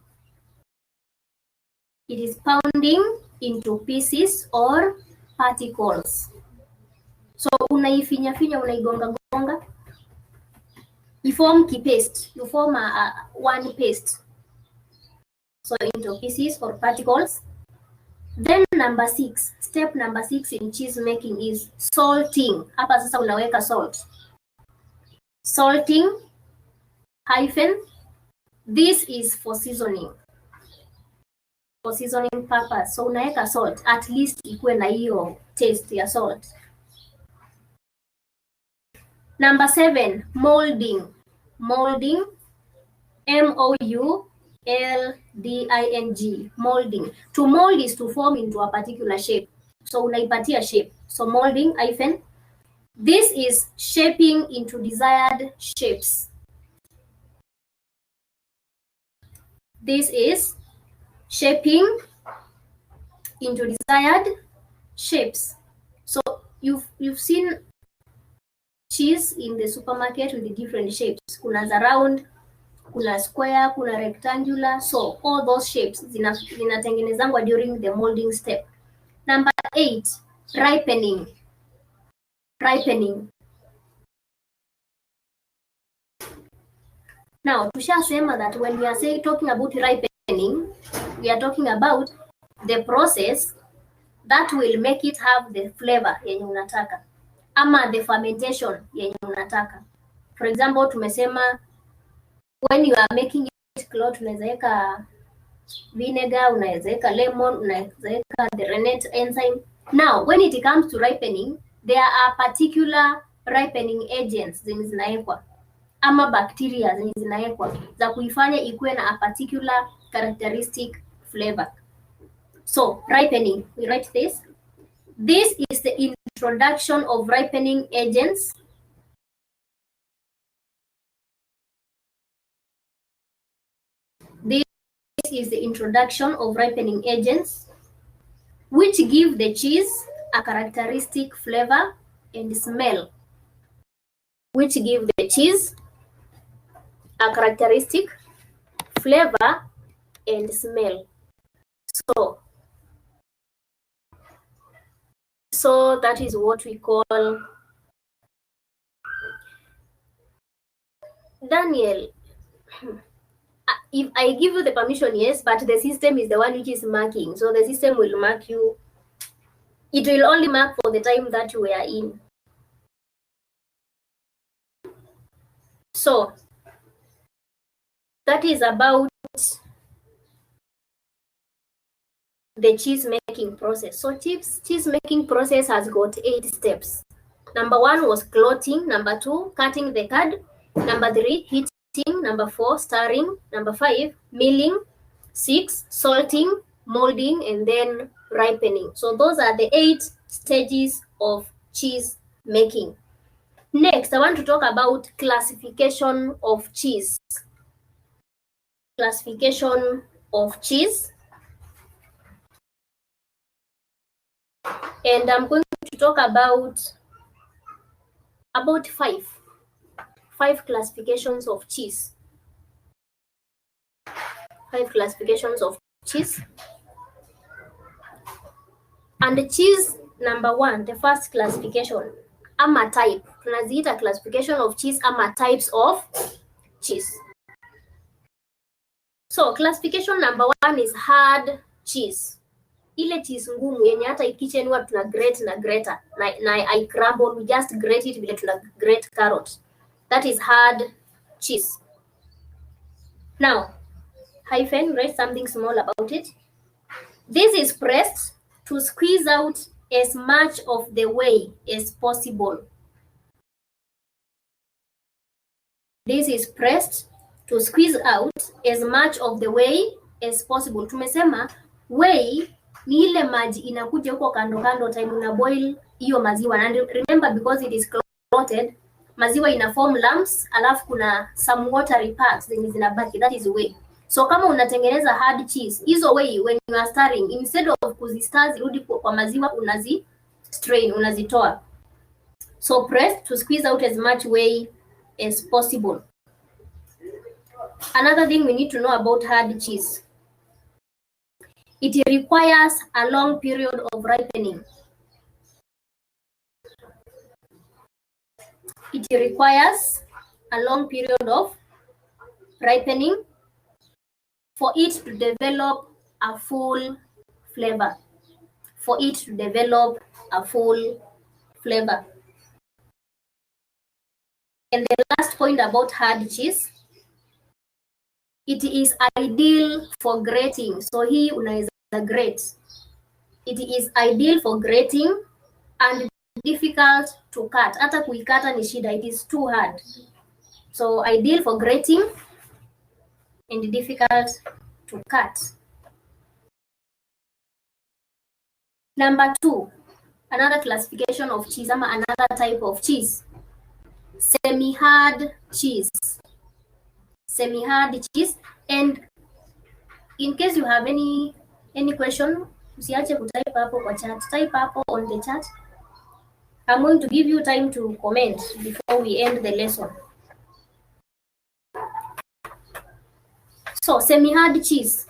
It is pounding into pieces or particles. So unaifinya unaigonga gonga, you form key paste, you form one paste, so into pieces or particles. Then number 6, step number 6 in cheese making is salting. Hapa sasa unaweka salt. Salting hyphen, this is for seasoning, for seasoning purpose. So unaweka salt, at least ikuwe na hiyo taste ya salt. Number 7, molding. Molding, M-O-U-L-D-I-N-G. Molding. To mold is to form into a particular shape. So unaipatia shape. So molding hyphen, this is shaping into desired shapes. This is shaping into desired shapes. So you've seen cheese in the supermarket with the different shapes. Kuna za round, kuna square, kuna rectangular. So all those shapes zinatengenezangwa during the molding step. Number 8, ripening. Ripening. Now, tushasema that when we are talking about ripening, we are talking about the process that will make it have the flavor yenye unataka, ama the fermentation yenye unataka. For example, tumesema when you are making it clot, unaweza weka vinegar, unaweza weka lemon, unaweza weka the rennet enzyme. Now, when it comes to ripening, there are particular ripening agents zenye zinawekwa, ama bacteria zenye zinawekwa za kuifanya ikuwe na a particular characteristic flavor. So, ripening, we write this. This is the introduction of ripening agents. This is the introduction of ripening agents which give the cheese a characteristic flavor and smell. Which give the cheese a characteristic flavor and smell. So that is what we call, Daniel, if I give you the permission, yes, but the system is the one which is marking. So the system will mark you. It will only mark for the time that you were in. So that is about the cheese making process. So cheese making process has got 8 steps. Number 1 was clotting. Number 2, cutting the curd. Number 3, heating. Number 4, stirring. Number 5, milling. 6, salting, molding, and then ripening. So those are the 8 stages of cheese making. Next, I want to talk about classification of cheese. Classification of cheese. And I'm going to talk about 5 classifications of cheese. 5 classifications of cheese. And cheese number 1, the first classification, ama type. Tunaziita classification of cheese ama types of cheese. So classification number 1 is hard cheese. Ile cheese ngumu yenye hata kitchen huwa tuna grate na grater na I crumble, we just grate it vile tuna grate carrot. That is hard cheese. Now, hyphen, write something small about it. This is pressed to squeeze out as much of the whey as possible. This is pressed to squeeze out as much of the whey as possible. Tumesema whey ni ile maji inakuja huko kando kando time una boil hiyo maziwa. And remember, because it is clotted, maziwa ina form lumps, alafu kuna some watery parts zenye zinabaki, that is whey. So kama unatengeneza hard cheese, hizo whey when you are stirring, instead of kuzistir zirudi kwa maziwa, unazi strain, unazitoa. So press to squeeze out as much whey as possible. Another thing we need to know about hard cheese, it requires a long period of ripening. It requires a long period of ripening for it to develop a full flavor. For it to develop a full flavor. And the last point about hard cheese, it is ideal for grating. So hii unaweza grate. It is ideal for grating and difficult to cut. Hata kuikata ni shida, it is too hard. So ideal for grating and difficult to cut. Number 2, another classification of cheese, ama another type of cheese, semi-hard cheese. Semi-hard cheese. And in case you have any question, usiache kutype hapo kwa chat. Type hapo on the chat. I'm going to give you time to comment before we end the lesson. So semi-hard cheese.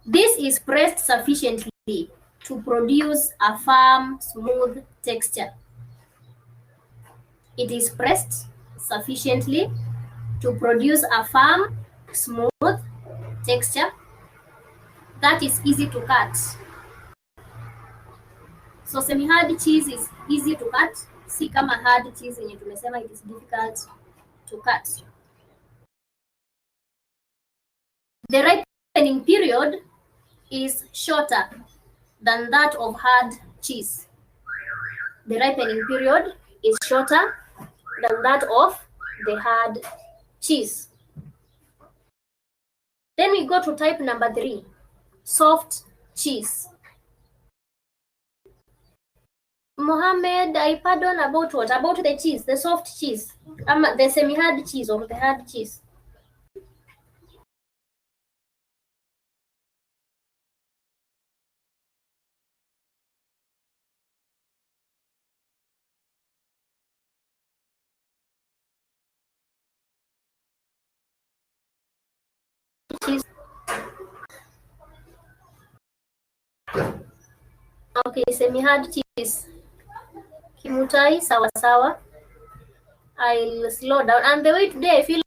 This is pressed sufficiently to produce a firm, smooth texture. It is pressed sufficiently to produce a firm, smooth texture that is easy to cut. So semi-hard cheese is easy to cut. Si kama hard cheese yenye tumesema it is difficult to cut. The ripening period is shorter than that of hard cheese. The ripening period is shorter than that of the hard cheese. Then we go to type number 3, soft cheese. Mohammed, I pardon, about what? About the cheese, the soft cheese, the semi-hard cheese or the hard cheese? Cheese. Okay, semi-hard cheese. Kimutai, sawa sawa. I'll slow down. And the way today I feel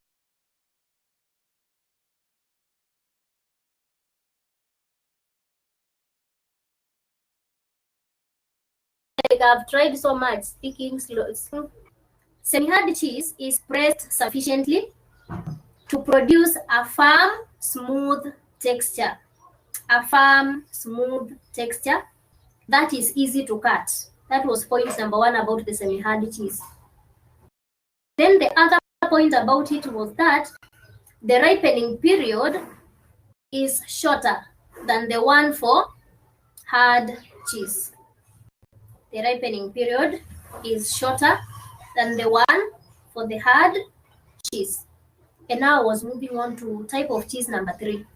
like I've tried so much speaking slow. Semi-hard cheese is pressed sufficiently to produce a firm, smooth texture. A firm, smooth texture that is easy to cut. That was point number 1 about the semi-hard cheese. Then the other point about it was that the ripening period is shorter than the one for hard cheese. The ripening period is shorter than the one for the hard cheese. And now I was moving on to type of cheese number 3.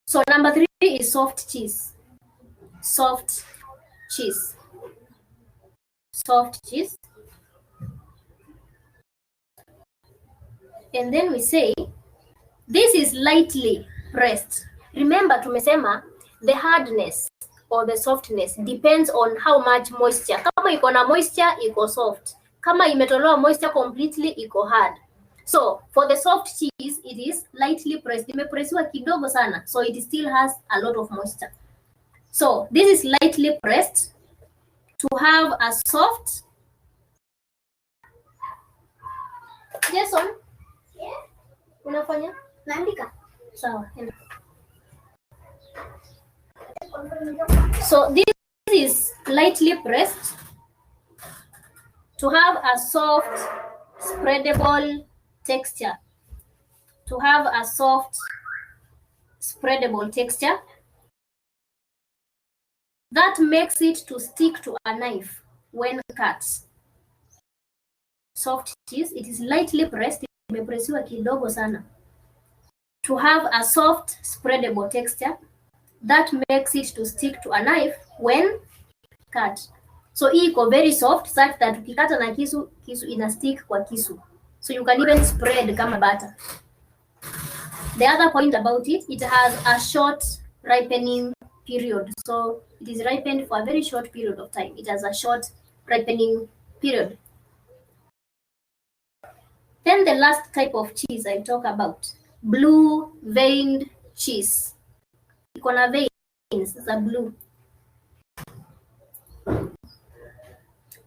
So number 3 is soft cheese. Soft cheese. Soft cheese. And then we say, this is lightly pressed. Remember tumesema the hardness or the softness depends on how much moisture. Kama iko na moisture, iko soft. Kama imetolewa moisture completely, iko hard. So for the soft cheese, it is lightly pressed. Imepressiwa kidogo sana, so it still has a lot of moisture. So this is lightly pressed to have a soft. Jason, unafanya? Naandika. Sawa. So this is lightly pressed to have a soft, spreadable texture. To have a soft, spreadable texture that makes it to stick to a knife when cut. Soft cheese, it is lightly pressed, imepressiwa kidogo sana. To have a soft, spreadable texture that makes it to stick to a knife when cut. So hii iko very soft such that ukikata na kisu ina stick kwa kisu. So you can even spread kama butter. The other point about it, it has a short ripening period. So it is ripened for a very short period of time. It has a short ripening period. Then the last type of cheese I talk about, blue veined cheese. Iko na veins za blue.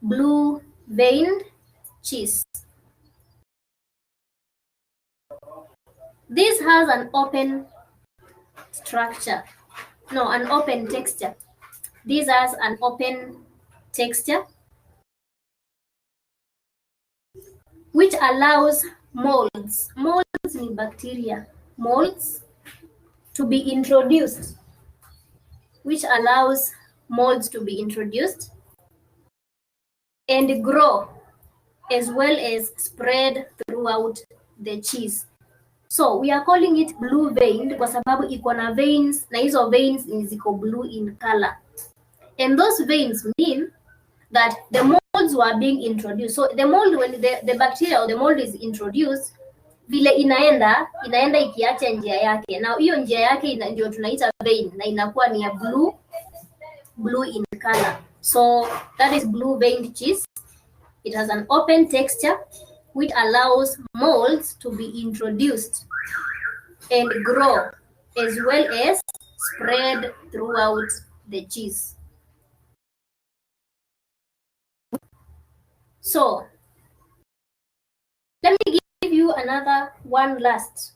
Blue veined cheese. This has an open structure. No, an open texture. This has an open texture which allows molds. Molds in bacteria. Molds to be introduced. Which allows molds to be introduced and grow as well as spread throughout the cheese. So we are calling it blue veined kwa sababu iko na veins na hizo veins ziko blue in color. And those veins mean that the molds were being introduced. So the mold, when the bacteria or the mold is introduced, vile inaenda ikiacha njia yake. Na hiyo njia yake ndio tunaita vein na inakuwa ni ya blue in color. So that is blue veined cheese. It has an open texture which allows molds to be introduced and grow as well as spread throughout the cheese. So let me give you another one last,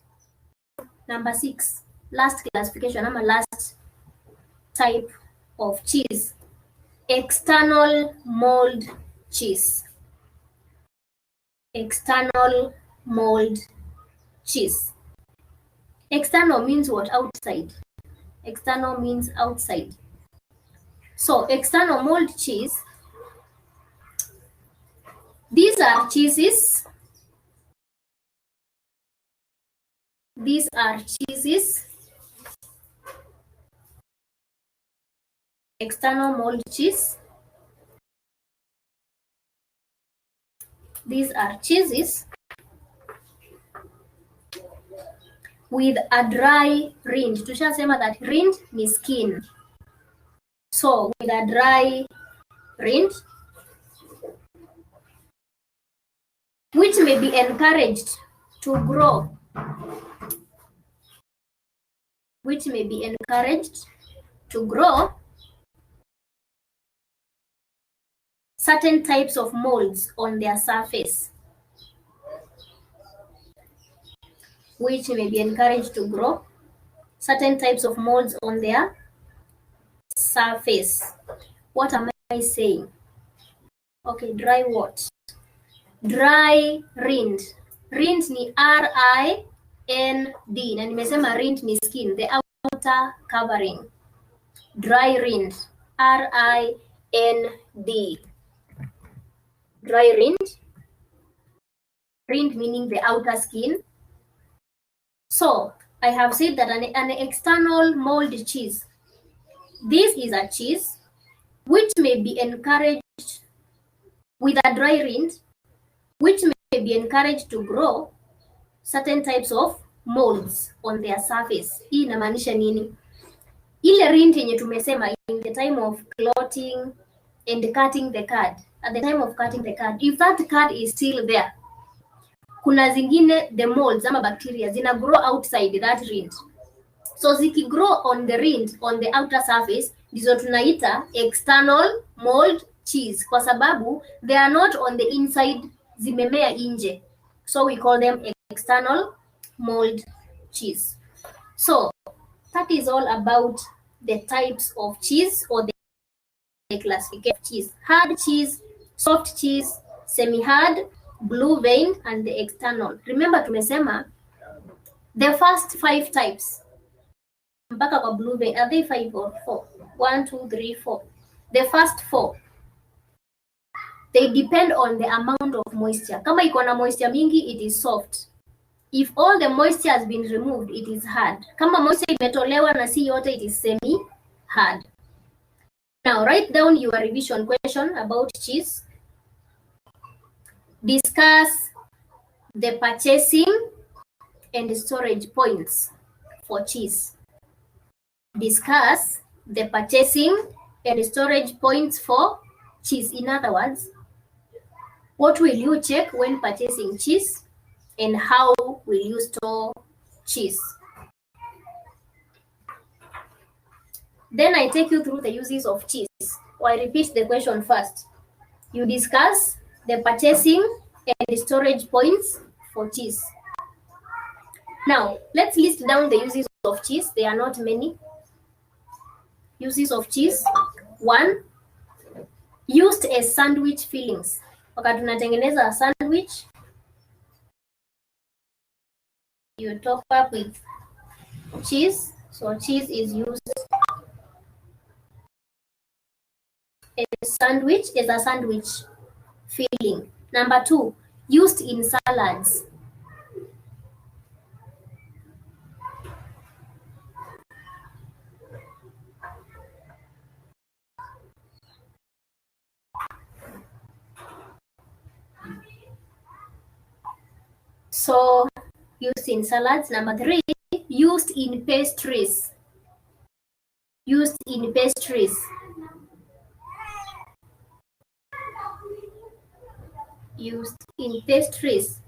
number 6, last classification, last type of cheese, external mold cheese. External mold cheese. External means what? Outside. External means outside. So external mold cheese, these are cheeses. These are cheeses. External mold cheese. These are cheeses with a dry rind. Tushasema that rind ni skin. So with a dry rind, which may be encouraged to grow. Which may be encouraged to grow certain types of molds on their surface. Which may be encouraged to grow certain types of molds on their surface. What am I saying? Okay, dry what? Dry rind. Rind ni R-I-N-D. Na nimesema rind ni skin, the outer covering. Dry rind. R-I-N-D. Dry rind. Rind meaning the outer skin. So I have said that an external mold cheese. This is a cheese which may be encouraged with a dry rind, which may be encouraged to grow certain types of molds on their surface. Hii inamaanisha nini? ile rind yenye tumesema in the time of clotting and cutting the card, at the time of cutting the card, if that card is still there, kuna zingine the molds ama bacteria zina grow outside that rind. So zikigrow on the rind, on the outer surface, ndizo tunaita external mold cheese, kwa sababu they are not on the inside, zimemea nje. So we call them external mold cheese. So that is all about the types of cheese or the classification of cheese: hard cheese, soft cheese, semi-hard, blue vein, and the external. Remember tumesema the first 5 types mpaka kwa blue vein, are they 5 or 4? 1, 2, 3, 4. The first 4, they depend on the amount of moisture. Kama iko na moisture mingi, it is soft. If all the moisture has been removed, it is hard. Kama moisture imetolewa na si yote, it is semi-hard. Now write down your revision question about cheese. Discuss the purchasing and storage points for cheese. Discuss the purchasing and storage points for cheese. In other words, what will you check when purchasing cheese and how will you store cheese? Then I take you through the uses of cheese. I repeat the question first. You discuss the purchasing and storage points for cheese. Now, let's list down the uses of cheese. There are not many. Uses of cheese. 1, used as sandwich fillings. Wakati tunatengeneza a sandwich, you top up with cheese. So cheese is used as a sandwich filling. Number 2, used in salads. So used in salads. Number 3, used in pastries. Used in pastries. Used in pastries.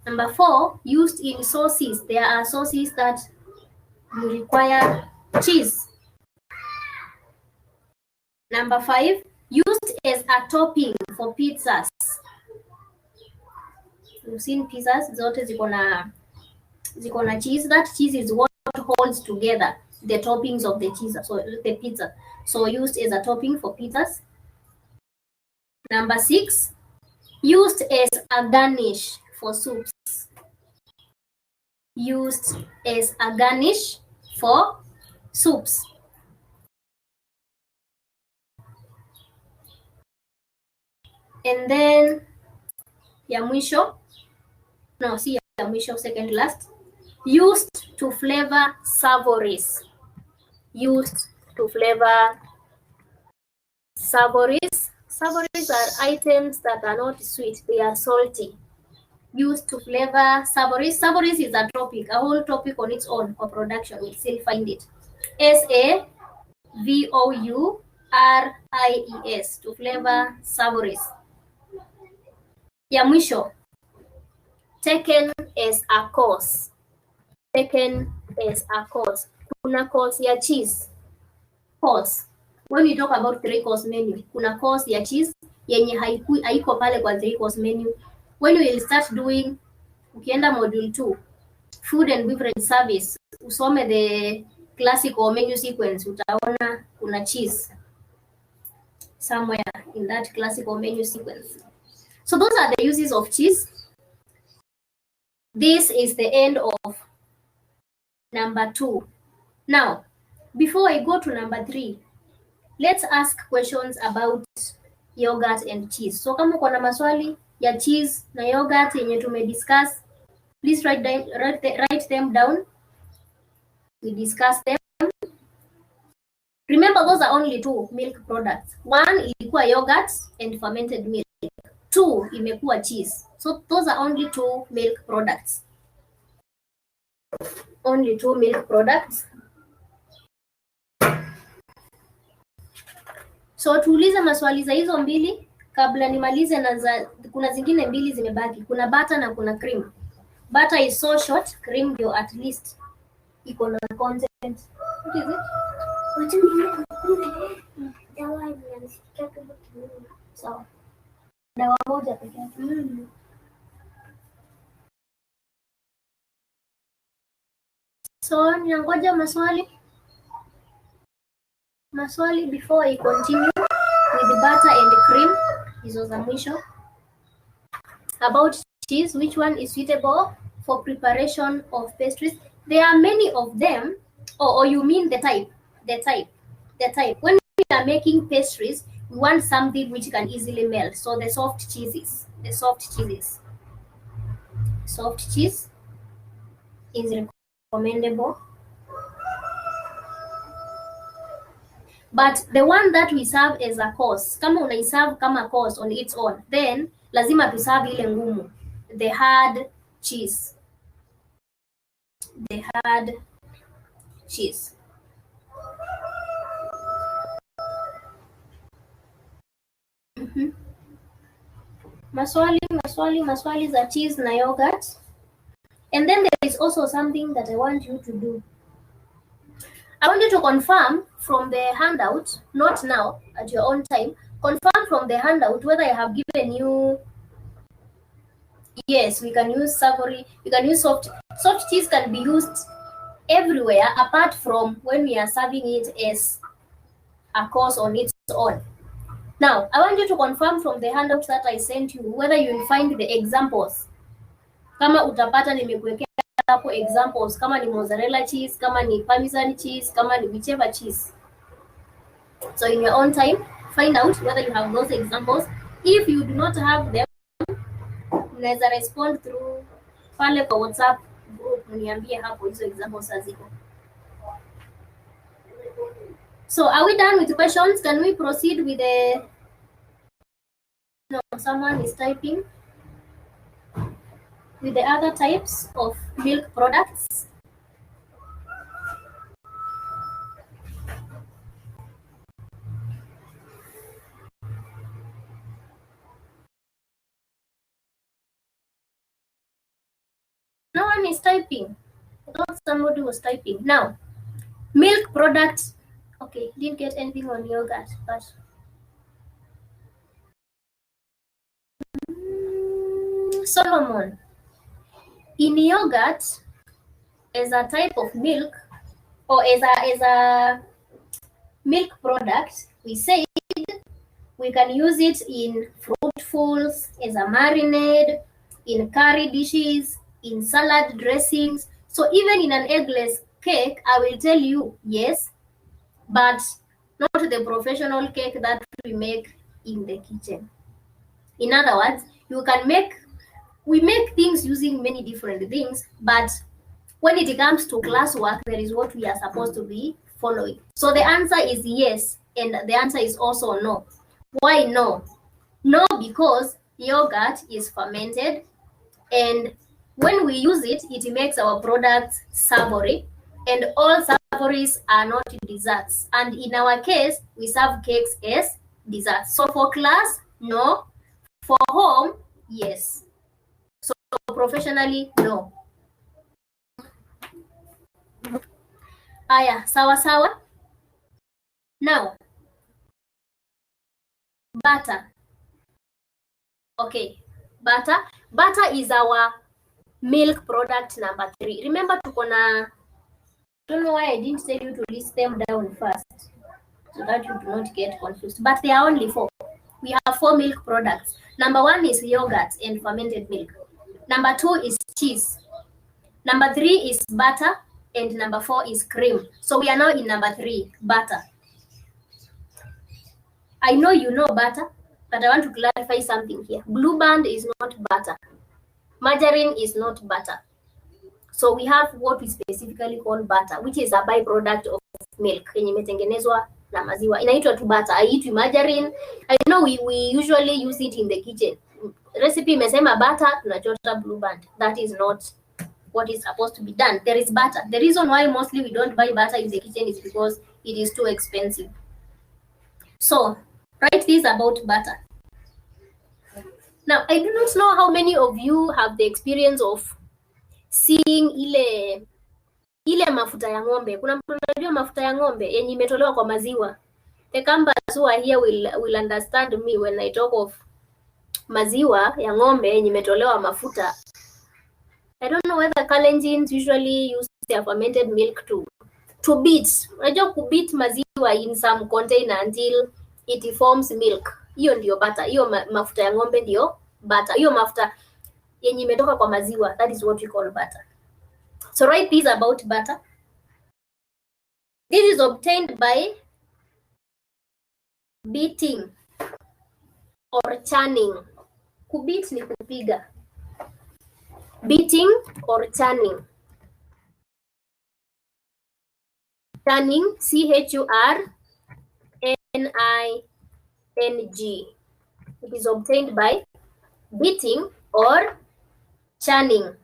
Number 4, used in sauces. There are sauces that you require cheese. Number 5, used as a topping for pizzas. You've seen pizzas, zote ziko na cheese. That cheese is what holds together the toppings of the cheese, so the pizza. So used as a topping for pizzas. Number 6, used as a garnish for soups. Used as a garnish for soups. And then ya mwisho, no, si ya mwisho, second last, used to flavor savories. Used to flavor savories. Savories are items that are not sweet, they are salty. Used to flavor savories. Savories is a topic, a whole topic on its own for production. We'll still find it. SAVOURIES, to flavor savories. Ya mwisho, taken as a course. Taken as a course. Kuna course ya cheese. Course. When we talk about 3-course menu, kuna course ya cheese yenye haiko pale kwa 3-course menu. When we will start doing, ukienda module 2, food and beverage service, usome the classical menu sequence, utaona kuna cheese somewhere in that classical menu sequence. So those are the uses of cheese. This is the end of number 2. Now, before I go to number 3, let's ask questions about yogurt and cheese. So kama uko na maswali ya cheese na yogurt yenye tumediscuss, please write them down. We discuss them. Remember, those are only 2 milk products. 1 ilikuwa yogurt and fermented milk. 2 imekuwa cheese. So those are only 2 milk products. only 2 milk products. So tuulize maswali za hizo mbili kabla nimalize na kuna zingine mbili zimebaki. Kuna butter na kuna cream. Butter is so short, cream ndio at least iko na content. What is it? Sawa. Dawa moja pekee yake. So ninangoja maswali before I continue with the butter and the cream. Hizo za mwisho. About cheese, which one is suitable for preparation of pastries? There are many of them. Or you mean the type? The type. When we are making pastries, we want something which can easily melt. So the soft cheeses. Soft cheese is recommendable. But the one that we serve as a course, kama unaiserve kama course on its own, then lazima tuserve ile ngumu, the hard cheese. Maswali za cheese na yogurt. And then there is also something that I want you to do. I want you to confirm from the handout, not now, at your own time, confirm from the handout whether I have given you. Yes, we can use savory, we can use soft cheese can be used everywhere apart from when we are serving it as a course on its own. Now, I want you to confirm from the handout that I sent you whether you will find the examples. Kama utapata nimekuwekea hapo examples, kama ni mozzarella cheese, kama ni parmesan cheese, kama ni whichever cheese. So in your own time, find out whether you have those examples. If you do not have them, unaweza respond through pale kwa WhatsApp group, niambie hapo hizo examples haziko. So are we done with the questions? Can we proceed with the... No, someone is typing. With the other types of milk products. No one is typing. I thought somebody was typing. Now, milk products. Okay, didn't get anything on yogurt, but Solomon. In yogurt, as a type of milk, or as a milk product, we said we can use it in fruitfuls, as a marinade, in curry dishes, in salad dressings. So even in an eggless cake, I will tell you, yes, but not the professional cake that we make in the kitchen. In other words, we make things using many different things, but when it comes to classwork, there is what we are supposed to be following. So the answer is yes, and the answer is also no. Why no? No, because yogurt is fermented, and when we use it, it makes our products savory, and all savories are not desserts. And in our case, we serve cakes as desserts. So for class, no. For home, yes. So professionally, no. Aya, sawa. Now, butter. Okay, butter. Butter is our milk product number 3. Remember, I don't know why I didn't tell you to list them down first, so that you do not get confused. But there are only 4. We have 4 milk products. Number 1 is yogurt and fermented milk. Number 2 is cheese. Number 3 is butter. And number 4 is cream. So we are now in number 3, butter. I know you know butter, but I want to clarify something here. Blue Band is not butter. Margarine is not butter. So we have what we specifically call butter, which is a byproduct of milk. Yenye imetengenezwa na maziwa. Inaitwa tu butter. Haitwi margarine. I know we usually use it in the kitchen. Recipe imesema butter, tunachota Blue Band. That is not what is supposed to be done. There is butter. The reason why mostly we don't buy butter in the kitchen is because it is too expensive. So write this about butter. Now, I do not know how many of you have the experience of seeing ile mafuta ya ng'ombe. Kuna mtu anajua mafuta ya ng'ombe yenye imetolewa kwa maziwa. The Kambas who are here will understand me when I talk of maziwa ya ng'ombe yenye imetolewa mafuta. I don't know whether Kalenjins usually use their fermented milk to beat. Unajua kubeat maziwa in some container until it forms milk. Hiyo ndio butter. Hiyo mafuta ya ng'ombe ndio butter. Hiyo mafuta yenye imetoka kwa maziwa, that is what we call butter. So write this about butter. This is obtained by beating or churning. Kubeat ni kupiga. Beating or churning. Churning, C-H-U-R-N-I-N-G. It is obtained by beating or churning.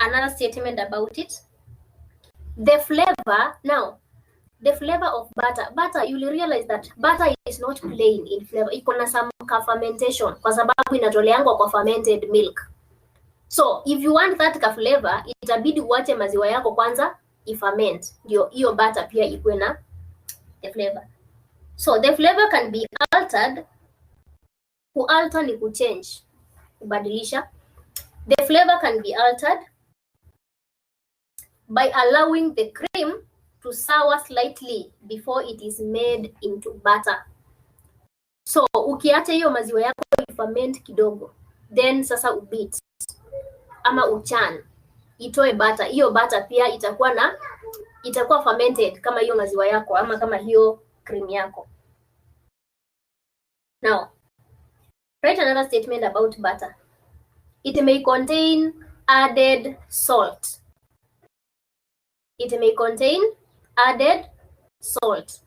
Another statement about it. The flavor, now, the flavor of butter. Butter, you will realize that butter is not plain in flavor. Iko na some fermentation kwa sababu inatoleangwa kwa fermented milk. So, if you want that ka flavor, itabidi uache maziwa yako kwanza iferment. Ndio hiyo butter pia ikuwe na the flavor. So, the flavor can be altered. Kualter ni kuchange, kubadilisha. The flavor can be altered by allowing the cream to sour slightly before it is made into butter. So, ukiacha hiyo maziwa yako iferment kidogo, then sasa ubeat ama uchan, itoe butter. Hiyo butter pia itakuwa fermented kama hiyo maziwa yako ama kama hiyo cream yako. Now, write another statement about butter. It may contain added salt. It may contain added salt.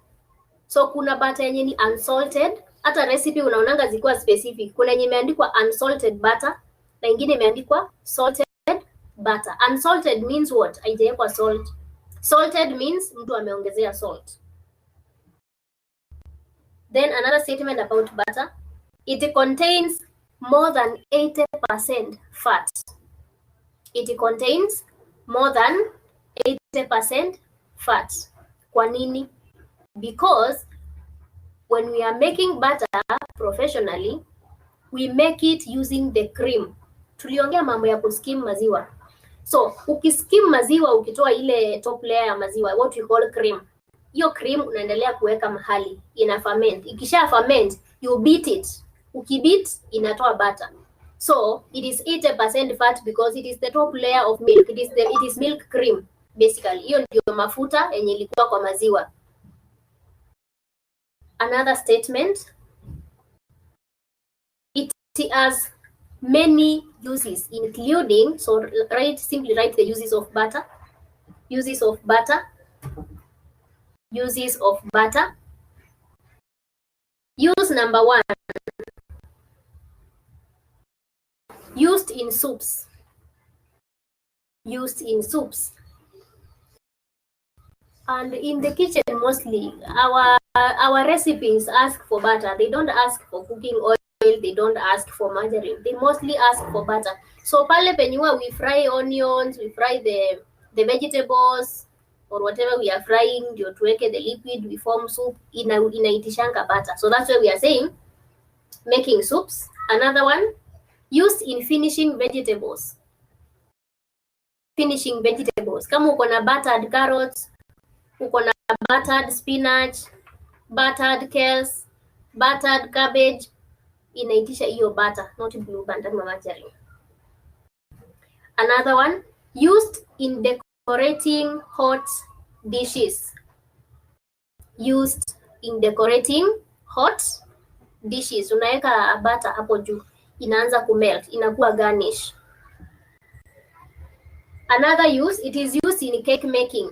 So kuna butter yenye ni unsalted. Hata recipe unaonanga zikuwa specific. Kuna yenye imeandikwa unsalted butter na ingine imeandikwa salted butter. Unsalted means what? Haijawekwa salt. Salted means mtu ameongezea salt. Then another statement about butter. It contains more than 80% fat. It contains more than 80% fat. Kwa nini? Because when we are making butter professionally, we make it using the cream. Tuliongea mambo ya kuskim maziwa. So, ukiskim maziwa ukitoa ile top layer ya maziwa, what we call cream. Hiyo cream unaendelea kuweka mahali, ina ferment. Ikisha ferment, you beat it. Ukibeat, inatoa butter. So, it is 80% fat because it is the top layer of milk. It is milk cream, basically. Hiyo ndio mafuta yenye ilikuwa kwa maziwa. Another statement. It has many uses, including, so simply write the uses of butter. Uses of butter. Uses of butter. Use number 1. Used in soups. Used in soups. And in the kitchen mostly, our recipes ask for butter. They don't ask for cooking oil. They don't ask for margarine. They mostly ask for butter. So pale penyua we fry onions, we fry the vegetables or whatever we are frying, ndio tuweke the liquid, we form soup, inaitishanga butter. So that's why we are saying making soups. Another one, used in finishing vegetables. Finishing vegetables. Kama uko na buttered carrots, uko na buttered spinach, buttered kales, buttered cabbage, inaitisha hiyo butter, not blue band ama margarine. Another one, used in decorating hot dishes. Used in decorating hot dishes. Unaweka butter hapo juu, inaanza kumelt, inakuwa garnish. Another use, it is used in cake making.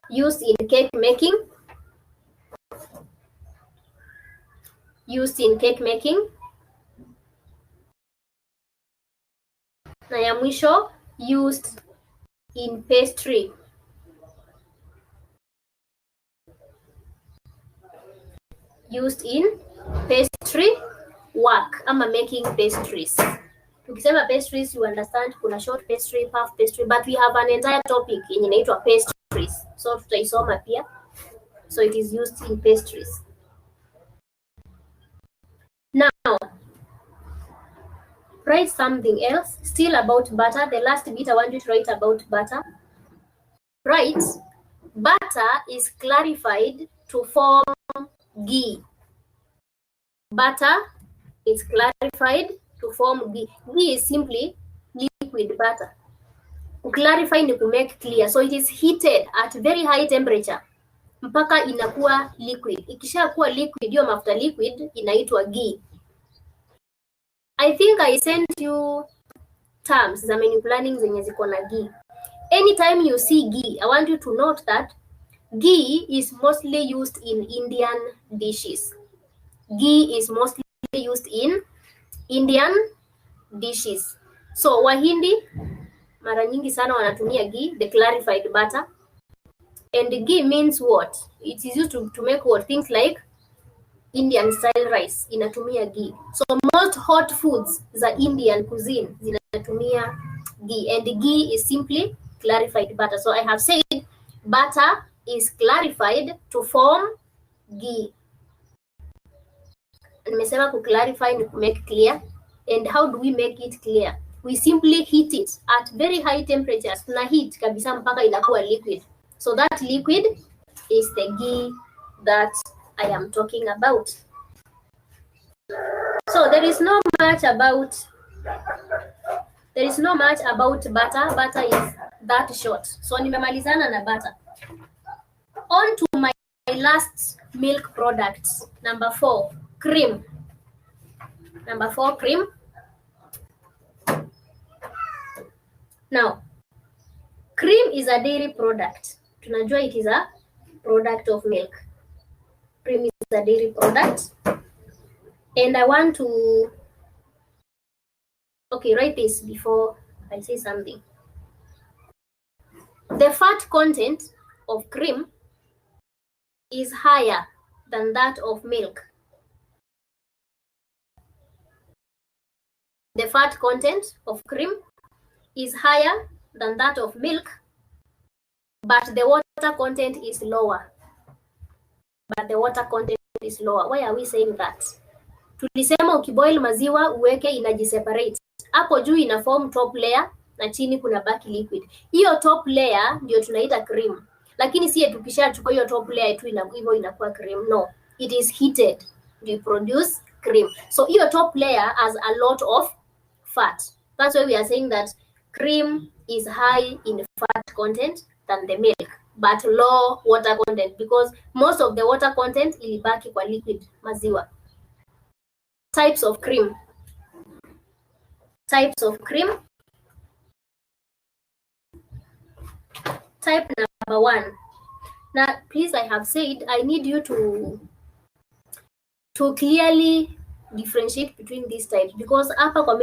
Used in cake making. Used in cake making. Na ya mwisho, used in pastry. Used in pastry work ama making pastries. Tukisema pastries, you understand kuna short pastry, puff pastry, but we have an entire topic yenye inaitwa pastries. So tutaisoma pia. So it is used in pastries. Now, write something else still about butter. The last bit I want you to write about butter. Write, butter is clarified to form ghee. Butter is clarified to form ghee. Ghee is simply liquid butter. To clarify ni to make clear. So it is heated at very high temperature mpaka inakuwa liquid. Ikishakuwa liquid, hiyo mafuta liquid inaitwa ghee. I think I sent you terms za menu planning zenye ziko na ghee. Anytime you see ghee, I want you to note that ghee is mostly used in Indian dishes. Ghee is mostly used in Indian dishes. So Wahindi mara nyingi sana wanatumia ghee, the clarified butter. And ghee means what? It is used to make what? Things like Indian style rice inatumia ghee. So most hot foods za Indian cuisine zinatumia ghee, and ghee is simply clarified butter. So I have said butter is clarified to form ghee. Nimesema ku clarify ni ku make clear. And how do we make it clear? We simply heat it at very high temperatures. Tuna heat kabisa mpaka inakuwa liquid. So that liquid is the ghee that I am talking about. So there is no much about butter. Butter is that short. So nimemalizana na butter. On to my last milk products. Number 4, cream. Number 4, cream. Now, cream is a dairy product. Tunajua it is a product of milk. Cream is a dairy product. And I want to, write this before I say something. The fat content of cream is higher than that of milk. The fat content of cream is higher than that of milk, but the water content is lower. Why are we saying that? Tulisema ukiboil maziwa uweke inajiseparate. Hapo juu ina form top layer na chini kuna baki liquid. Hiyo top layer ndio tunaita cream. Lakini sie tukishachukua hiyo top layer tu hivyo inakuwa cream. No, it is heated to produce cream. So hiyo top layer has a lot of fat. That's why we are saying that cream is high in fat content than the milk, but low water content, because most of the water content ilibaki kwa liquid maziwa. Types of cream. Types of cream. Type number 1. Now, please, I have said I need you to clearly differentiate between these types, because hapa kwa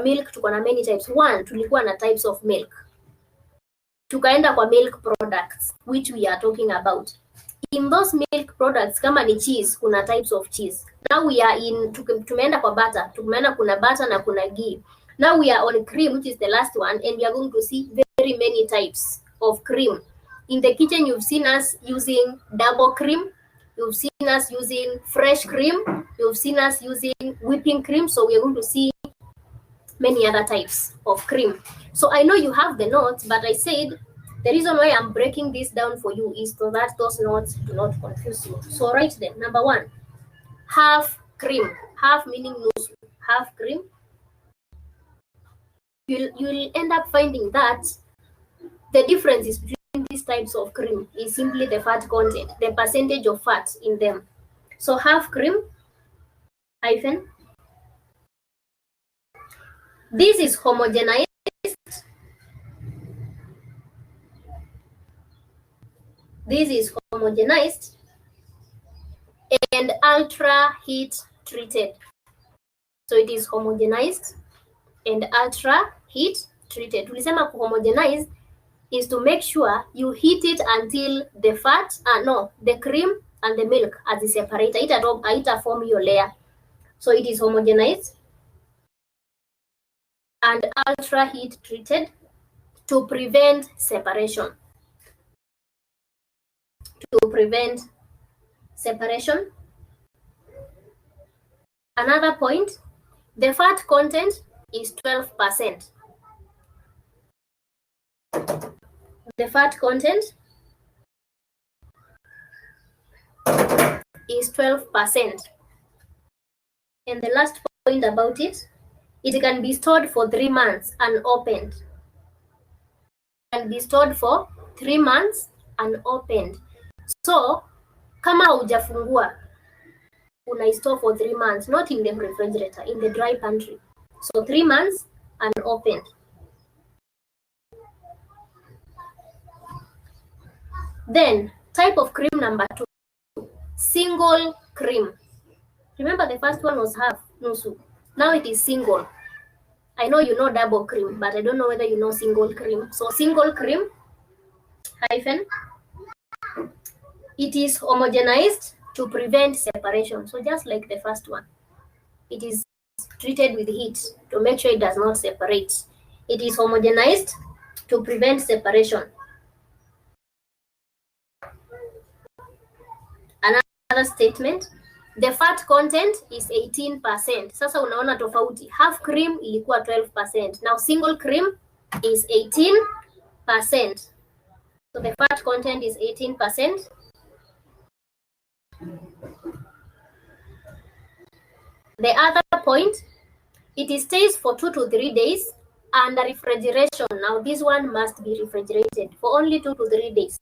milk tuko na many types. 1, tulikuwa na types of milk. Tukaenda kwa milk products, which we are talking about. In those milk products, kama ni cheese, kuna types of cheese. Now we are in, tumeenda kwa butter. Tumeenda kuna butter na kuna ghee. Now we are on cream, which is the last one, and we are going to see very many types of cream. In the kitchen, you've seen us using double cream. You've seen us using fresh cream. You've seen us using whipping cream. So we are going to see many other types of cream. So I know you have the notes, but I said the reason why I'm breaking this down for you is so that those notes do not confuse you. So write them. Number 1, half cream. Half meaning nusu. Half cream. You'll end up finding that the differences between these types of cream is simply the fat content, the percentage of fat in them. So half cream, hyphen. This is homogenized. This is homogenized and ultra heat treated. So it is homogenized and ultra heat treated. Tulisema kuhomogenize is to make sure you heat it until the fat, the cream and the milk separate. Haita form your layer. So it is homogenized. And ultra heat treated to prevent separation. To prevent separation. Another point, the fat content is 12%. The fat content is 12%. And the last point about it can be stored for 3 months unopened. Can be stored for 3 months unopened. So, kama hujafungua, unaistore for 3 months, not in the refrigerator, in the dry pantry. So 3 months unopened. Then, type of cream number 2, single cream. Remember the first one was half, nusu. Now it is single. I know you know double cream, but I don't know whether you know single cream. So single cream, hyphen, it is homogenized to prevent separation. So just like the first one, it is treated with heat to make sure it does not separate. It is homogenized to prevent separation. Another statement, the fat content is 18%. Sasa unaona tofauti. Half cream ilikuwa 12%. Now single cream is 18%. So the fat content is 18%. The other point, it stays for 2 to 3 days under refrigeration. Now this one must be refrigerated for only 2 to 3 days.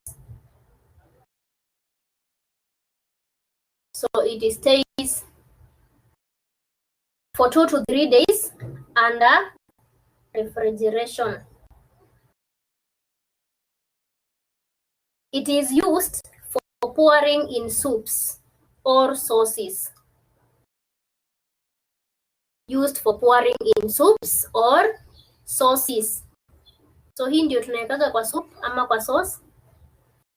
So it stays for 2 to 3 days under refrigeration. It is used for pouring in soups or sauces. Used for pouring in soups or sauces. So hii ndio tunaweka kwa soup ama kwa sauce.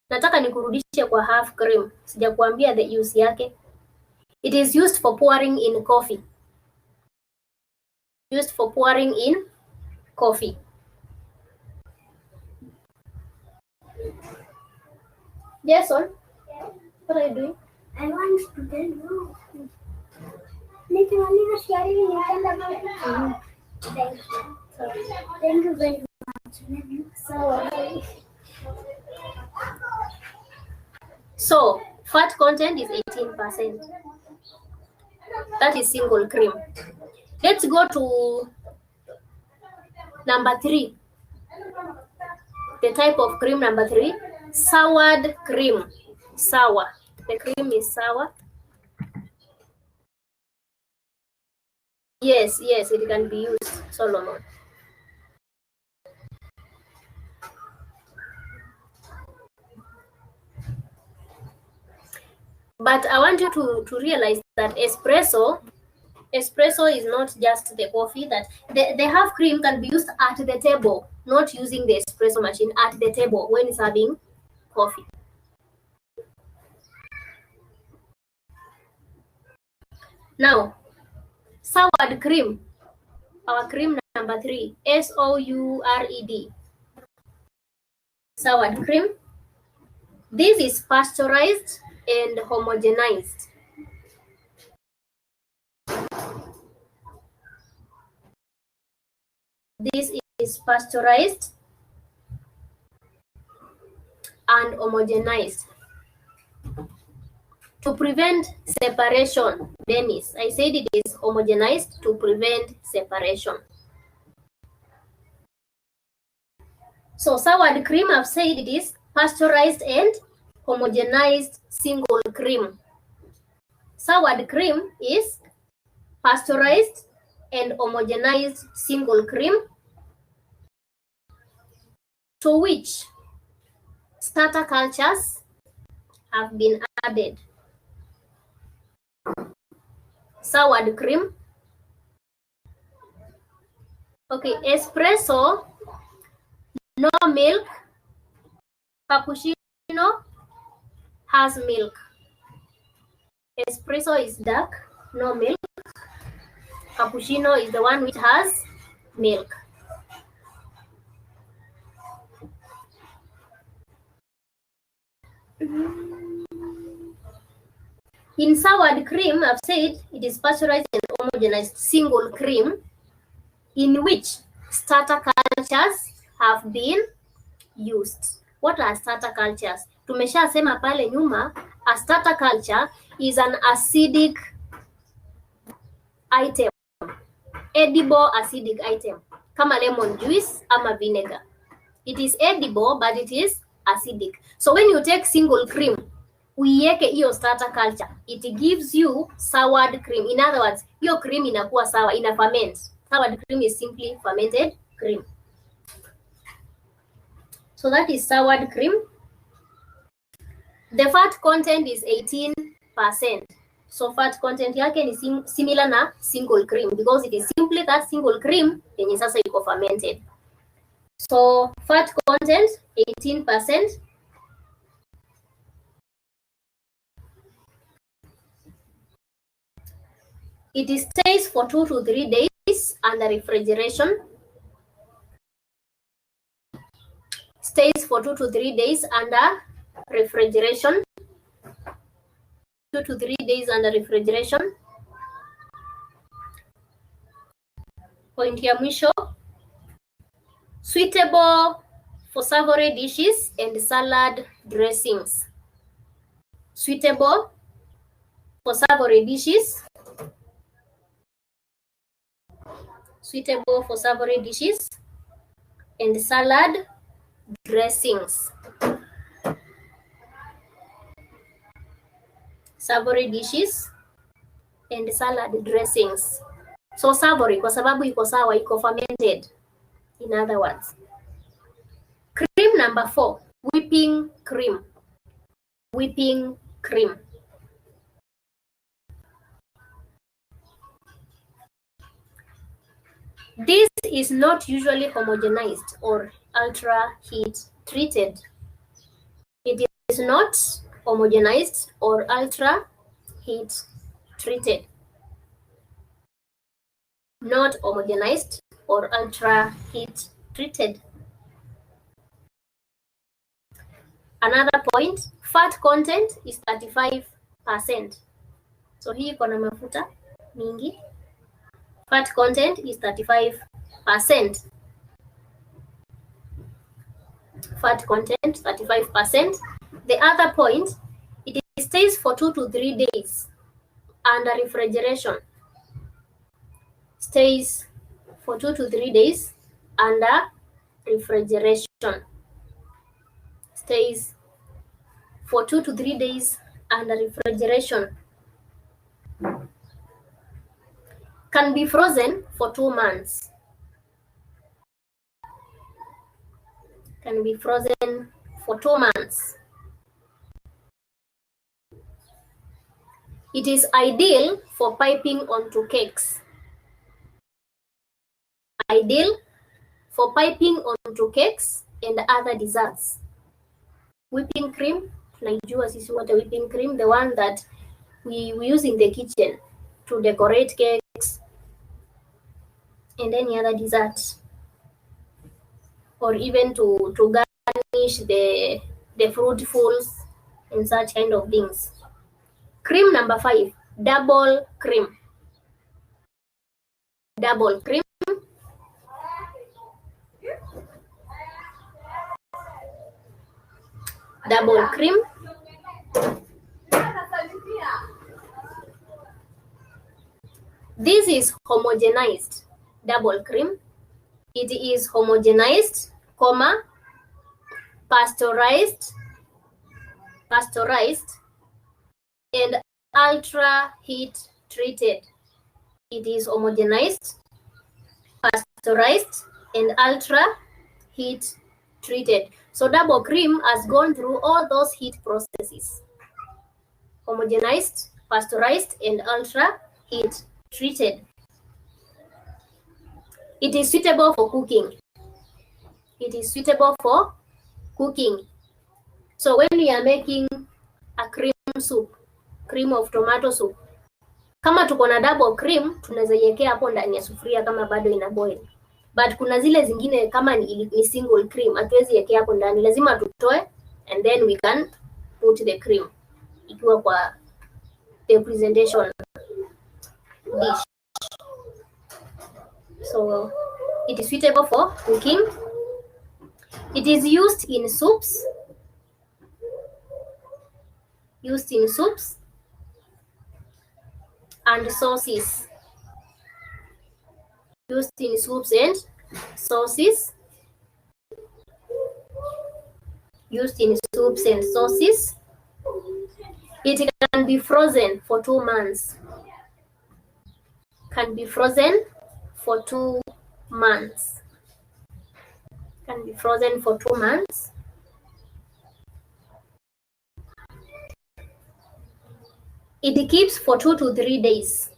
Nataka nikurudishe kwa half cream. Sijakuambia the use yake. It is used for pouring in coffee. Used for pouring in coffee. Jason, what are you doing? I want to tell you. Literally, the sharing you. Thank you. Thank you very much. So, fat content is 18%. That is single cream. Let's go to number 3. The type of cream number 3, soured cream. Sour. The cream is sour. Yes, it can be used, Solomon. But I want you to realize that espresso is not just the coffee. That the half cream can be used at the table, not using the espresso machine, at the table when serving coffee. Now, soured cream, our cream number 3, SOURED. Soured cream. This is pasteurized and homogenized. This is pasteurized and homogenized to prevent separation. Dennis, I said it is homogenized to prevent separation. So soured cream, I've said it is pasteurized and homogenized single cream. Soured cream is pasteurized and homogenized single cream to which starter cultures have been added. Soured cream Okay, espresso, no milk. Cappuccino has milk. Espresso is dark, no milk. Cappuccino is the one which has milk. In soured cream, I've said it is pasteurized and homogenized single cream in which starter cultures have been used. What are starter cultures? Tumeshasema pale nyuma, a starter culture is an acidic item, edible acidic item, kama lemon juice ama vinegar. It is edible but it is acidic. So when you take single cream, uiweke hiyo starter culture, it gives you soured cream. In other words, hiyo cream inakuwa sour, ina ferment. Soured cream is simply fermented cream. So that is soured cream. The fat content is 18%. So fat content yake ni similar na single cream because it is simply that single cream yenye sasa iko fermented. So fat content 18%. It stays for 2 to 3 days under refrigeration. Stays for 2 to 3 days under refrigeration. 2 to 3 days under refrigeration. Point ya mwisho. Suitable for savory dishes and salad dressings. Suitable for savory dishes. Suitable for savory dishes and salad dressings. Savory dishes and salad dressings. So savory kwa sababu iko sawa, iko fermented. In other words. Cream number 4, whipping cream. Whipping cream. This is not usually homogenized or ultra heat treated. It is not homogenized or ultra heat treated. Not homogenized or ultra heat treated. Another point, fat content is 35%. So hii iko na mafuta mingi. Fat content is 35%. Fat content 35%. The other point, it stays for 2 to 3 days under refrigeration. Stays for 2 to 3 days under refrigeration. Stays for 2 to 3 days under refrigeration. Can be frozen for 2 months. Can be frozen for 2 months. It is ideal for piping onto cakes. Ideal for piping onto cakes and other desserts. Whipping cream, tunaijua sisi wote whipping cream, the one that we use in the kitchen to decorate cakes and any other desserts, or even to garnish the fruitfuls and such kind of things. Cream number 5, double cream. Double cream. Double cream. This is homogenized double cream. It is homogenized, pasteurized, and ultra heat treated. It is homogenized, pasteurized, and ultra heat treated. So double cream has gone through all those heat processes. Homogenized, pasteurized, and ultra heat treated. It is suitable for cooking. It is suitable for cooking. So when we are making a cream soup, cream of tomato soup, kama tuko na double cream tunaweza iwekea hapo ndani ya sufuria kama bado ina boil. But kuna zile zingine kama ni single cream, hatuwezi iwekea hapo ndani, lazima tutoe and then we can put the cream ikiwa kwa the presentation dish. So it is suitable for cooking. It is used in soups. Used in soups and sauces. Used in soups and sauces. Used in soups and sauces. It can be frozen for 2 months. Can be frozen for 2 months. Can be frozen for 2 months. It keeps for 2 to 3 days.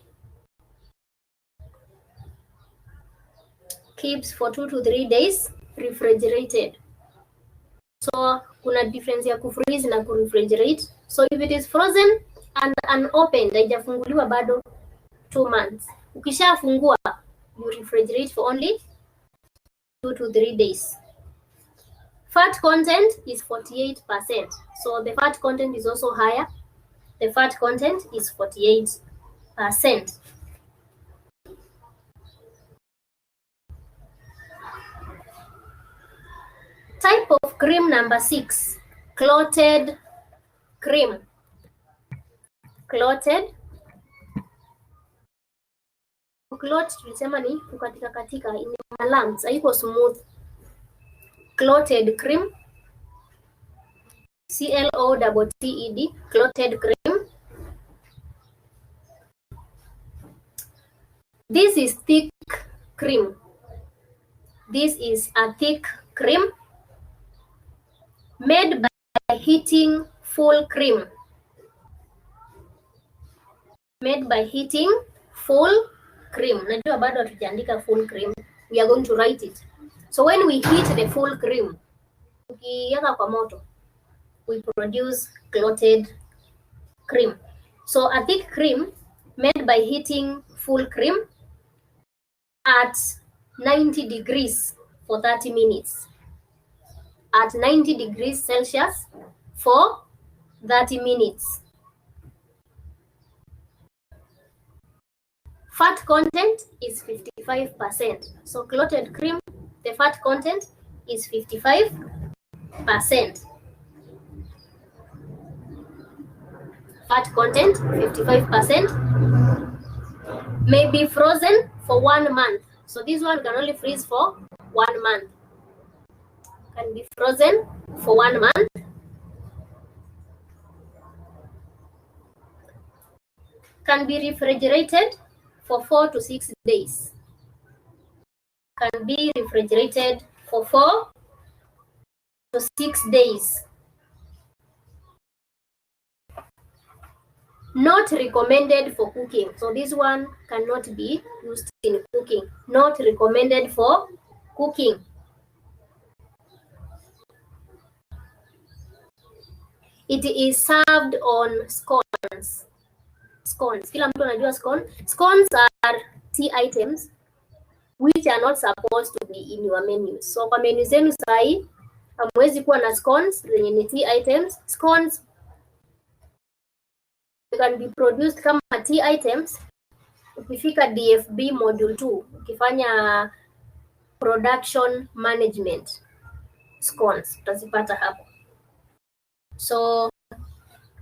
Keeps for 2 to 3 days refrigerated. So kuna difference ya kufreeze na kurefrigerate. So if it is frozen and unopened, haijafunguliwa bado 2 months. Ukishafungua, you refrigerate for only 2 to 3 days. Fat content is 48%. So the fat content is also higher. The fat content is 48%. Type of cream number 6, clotted cream. Clotted. Clot tulisema ni kukatika katika in lumps, haiko smooth. Clotted cream. CLOTTED, clotted cream. This is thick cream. This is a thick cream made by heating full cream. Made by heating full cream. Najua bado hatujaandika full cream. We are going to write it. So when we heat the full cream, ukiweka kwa moto, we produce clotted cream. So a thick cream made by heating full cream at 90 degrees for 30 minutes. At 90 degrees Celsius for 30 minutes. Fat content is 55%. So clotted cream, the fat content is 55%. Fat content 55%. May be frozen for 1 month. So this one can only freeze for 1 month. Can be frozen for 1 month. Can be refrigerated for 4 to 6 days. Can be refrigerated for 4 to 6 days. Not recommended for cooking. So this one cannot be used in cooking. Not recommended for cooking. It is served on scones. Scones. Kila mtu anajua scone. Scones are tea items which are not supposed to be in your menu. So kwa menu zenu sahi hamwezi kuwa na scones zenye ni tea items. Scones can be produced kama tea items ukifika DFB module 2 ukifanya production management. Scones utazipata hapo. So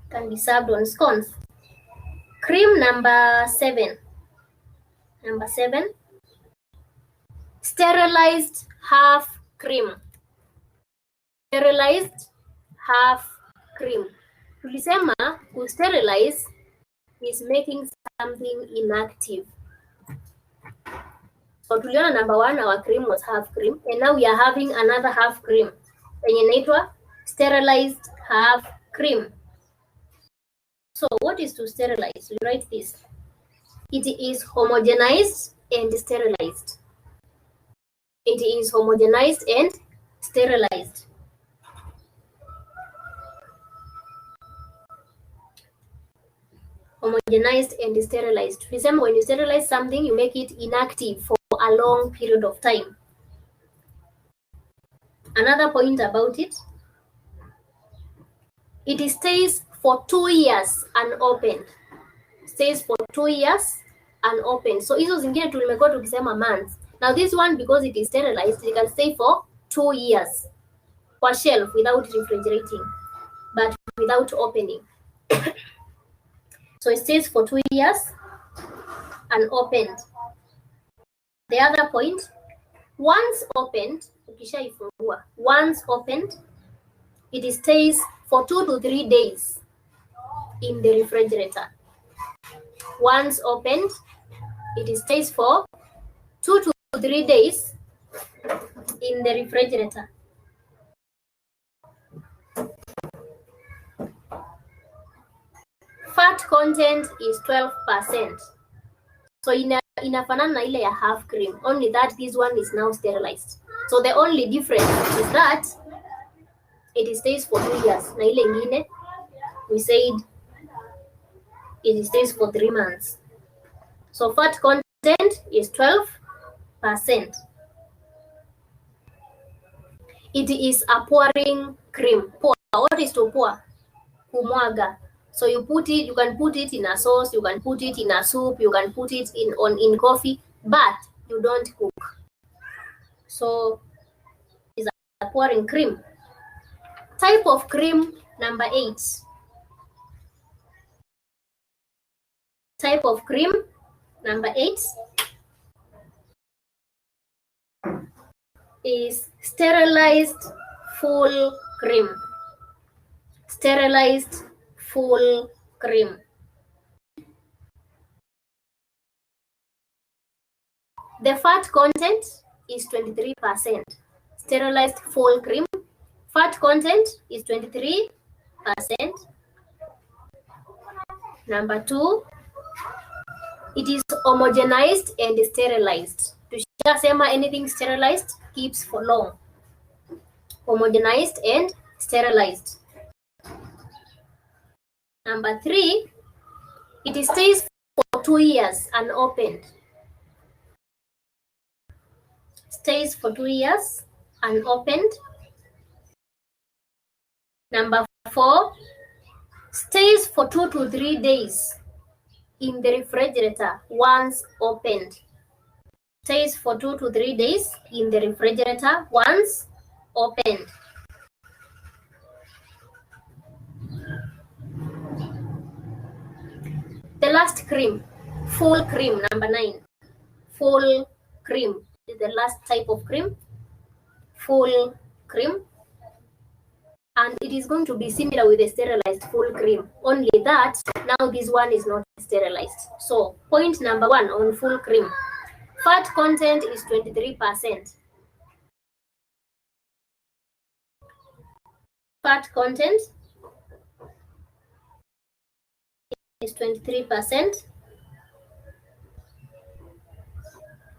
can be served on scones. Cream number 7. Number 7. Sterilized half cream. Sterilized half cream. Tulisema to sterilize is making something inactive. So tuliona number 1, our cream was half cream, and now we are having another half cream. Yenye inaitwa sterilized half cream. So what is to sterilize? We write this. It is homogenized and sterilized. It is homogenized and sterilized. Homogenized and sterilized. Remember, when you sterilize something, you make it inactive for a long period of time. Another point about it, it stays for 2 years unopened. Stays for 2 years unopened. So hizo zingine tulimekuwa tukisema months. Now this one, because it is sterilized, it can stay for 2 years kwa shelf without refrigerating, but without opening. So it stays for 2 years unopened. The other point, once opened, ukishaifungua, once opened, it stays for 2 to 3 days in the refrigerator. Once opened, it stays for 2 to 3 days in the refrigerator. Fat content is 12%. So inafanana na ile ya half cream, only that this one is now sterilized. So the only difference is that it stays for 2 years. Na ile ingine, we said it stays for 3 months. So fat content is 12%. It is a pouring cream. Pour. What is to pour? Kumwaga. So you can put it in a sauce, you can put it in a soup, you can put it in coffee, but you don't cook. So it's a pouring cream. Type of cream number 8. Type of cream number 8 is sterilized full cream. Sterilized full cream. The fat content is 23%. Sterilized full cream. Fat content is 23%. Number 2, it is homogenized and sterilized. Tushasema anything sterilized keeps for long. Homogenized and sterilized. Number 3, it stays for 2 years unopened. Stays for 2 years unopened. Number 4, stays for 2 to 3 days in the refrigerator once opened. Stays for 2 to 3 days in the refrigerator once opened. The last cream, full cream, number 9. Full cream is the last type of cream. Full cream. And it is going to be similar with the sterilized full cream. Only that now this one is not sterilized. So point number 1 on full cream. Fat content is 23%. Fat content is 23%.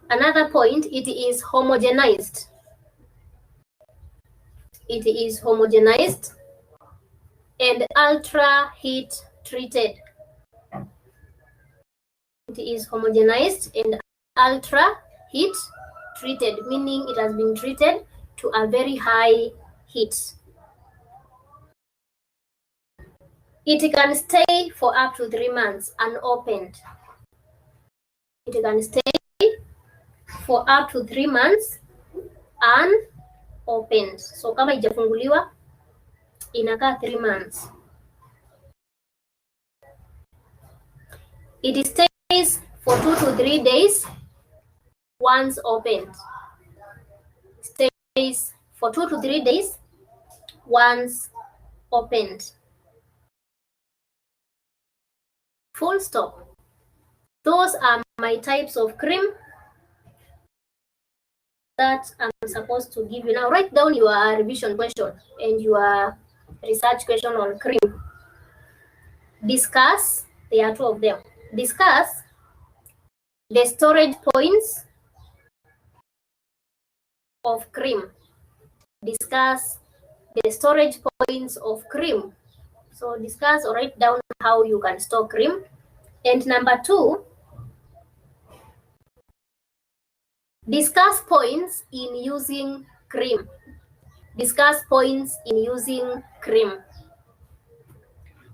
Another point, it is homogenized. It is homogenized and ultra heat treated. It is homogenized and ultra heat treated, meaning it has been treated to a very high heat. It can stay for up to 3 months unopened. It can stay for up to 3 months unopened. So kama ijafunguliwa inakaa 3 months. It stays for 2 to 3 days once opened. Stays for 2 to 3 days once opened. Full stop. Those are my types of cream that I'm supposed to give you. Now write down your revision question and your research question on cream. Discuss, there are 2 of them. Discuss the storage points of cream. Discuss the storage points of cream. So discuss or write down how you can store cream. And number 2, discuss points in using cream. Discuss points in using cream.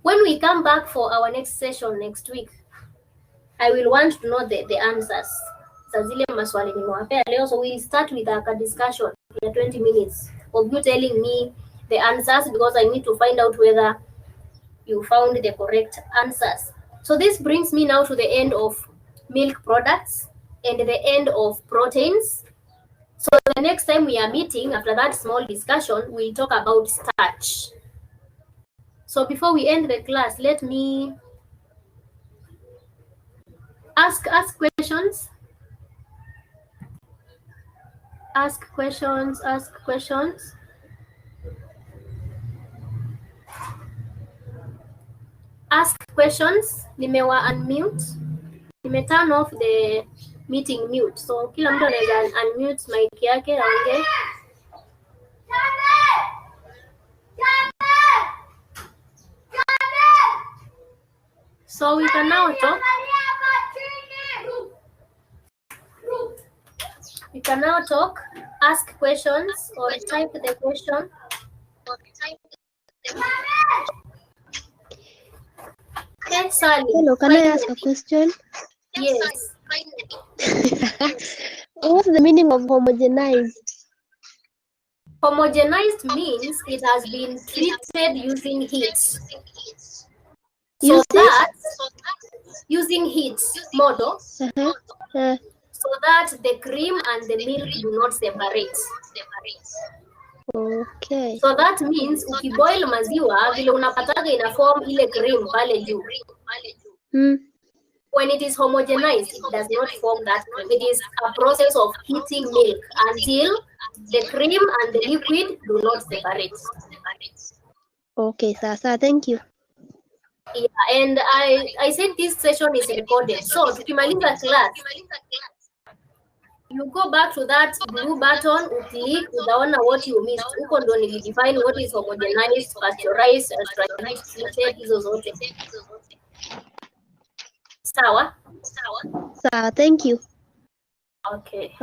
When we come back for our next session next week, I will want to know the answers. Zile maswali nimewapea leo, so we'll start with a discussion in 20 minutes of you telling me the answers, because I need to find out whether you found the correct answers. So this brings me now to the end of milk products and the end of proteins. So the next time we are meeting, after that small discussion, we'll talk about starch. So before we end the class, let me ask questions. Ask questions. Ask questions. Nimewa unmute. Nime turn off the meeting mute. So kila mtu anaweza unmute mic yake aongee. So we can now talk. You can now talk, ask questions, or type the question. Hey, Sally. Hello, can I ask a question? Yes. What's the meaning of homogenized? Homogenized means it has been treated using heat. So that using heat model, so that the cream and the milk do not separate. Okay. So that means ukiboil maziwa vile unapataga ina form ile cream pale juu. When it is homogenized, it does not form that cream. It is a process of heating milk until the cream and the liquid do not separate. Okay, Sasa, thank you. Yeah, and I said this session is recorded. So tukimaliza class, you go back to that blue button, click, utaona what you missed. Huko ndo nilidefine what is homogenized, pasteurized, ultra-rich, treated, hizo zote. Sawa? Sawa, thank you. Okay.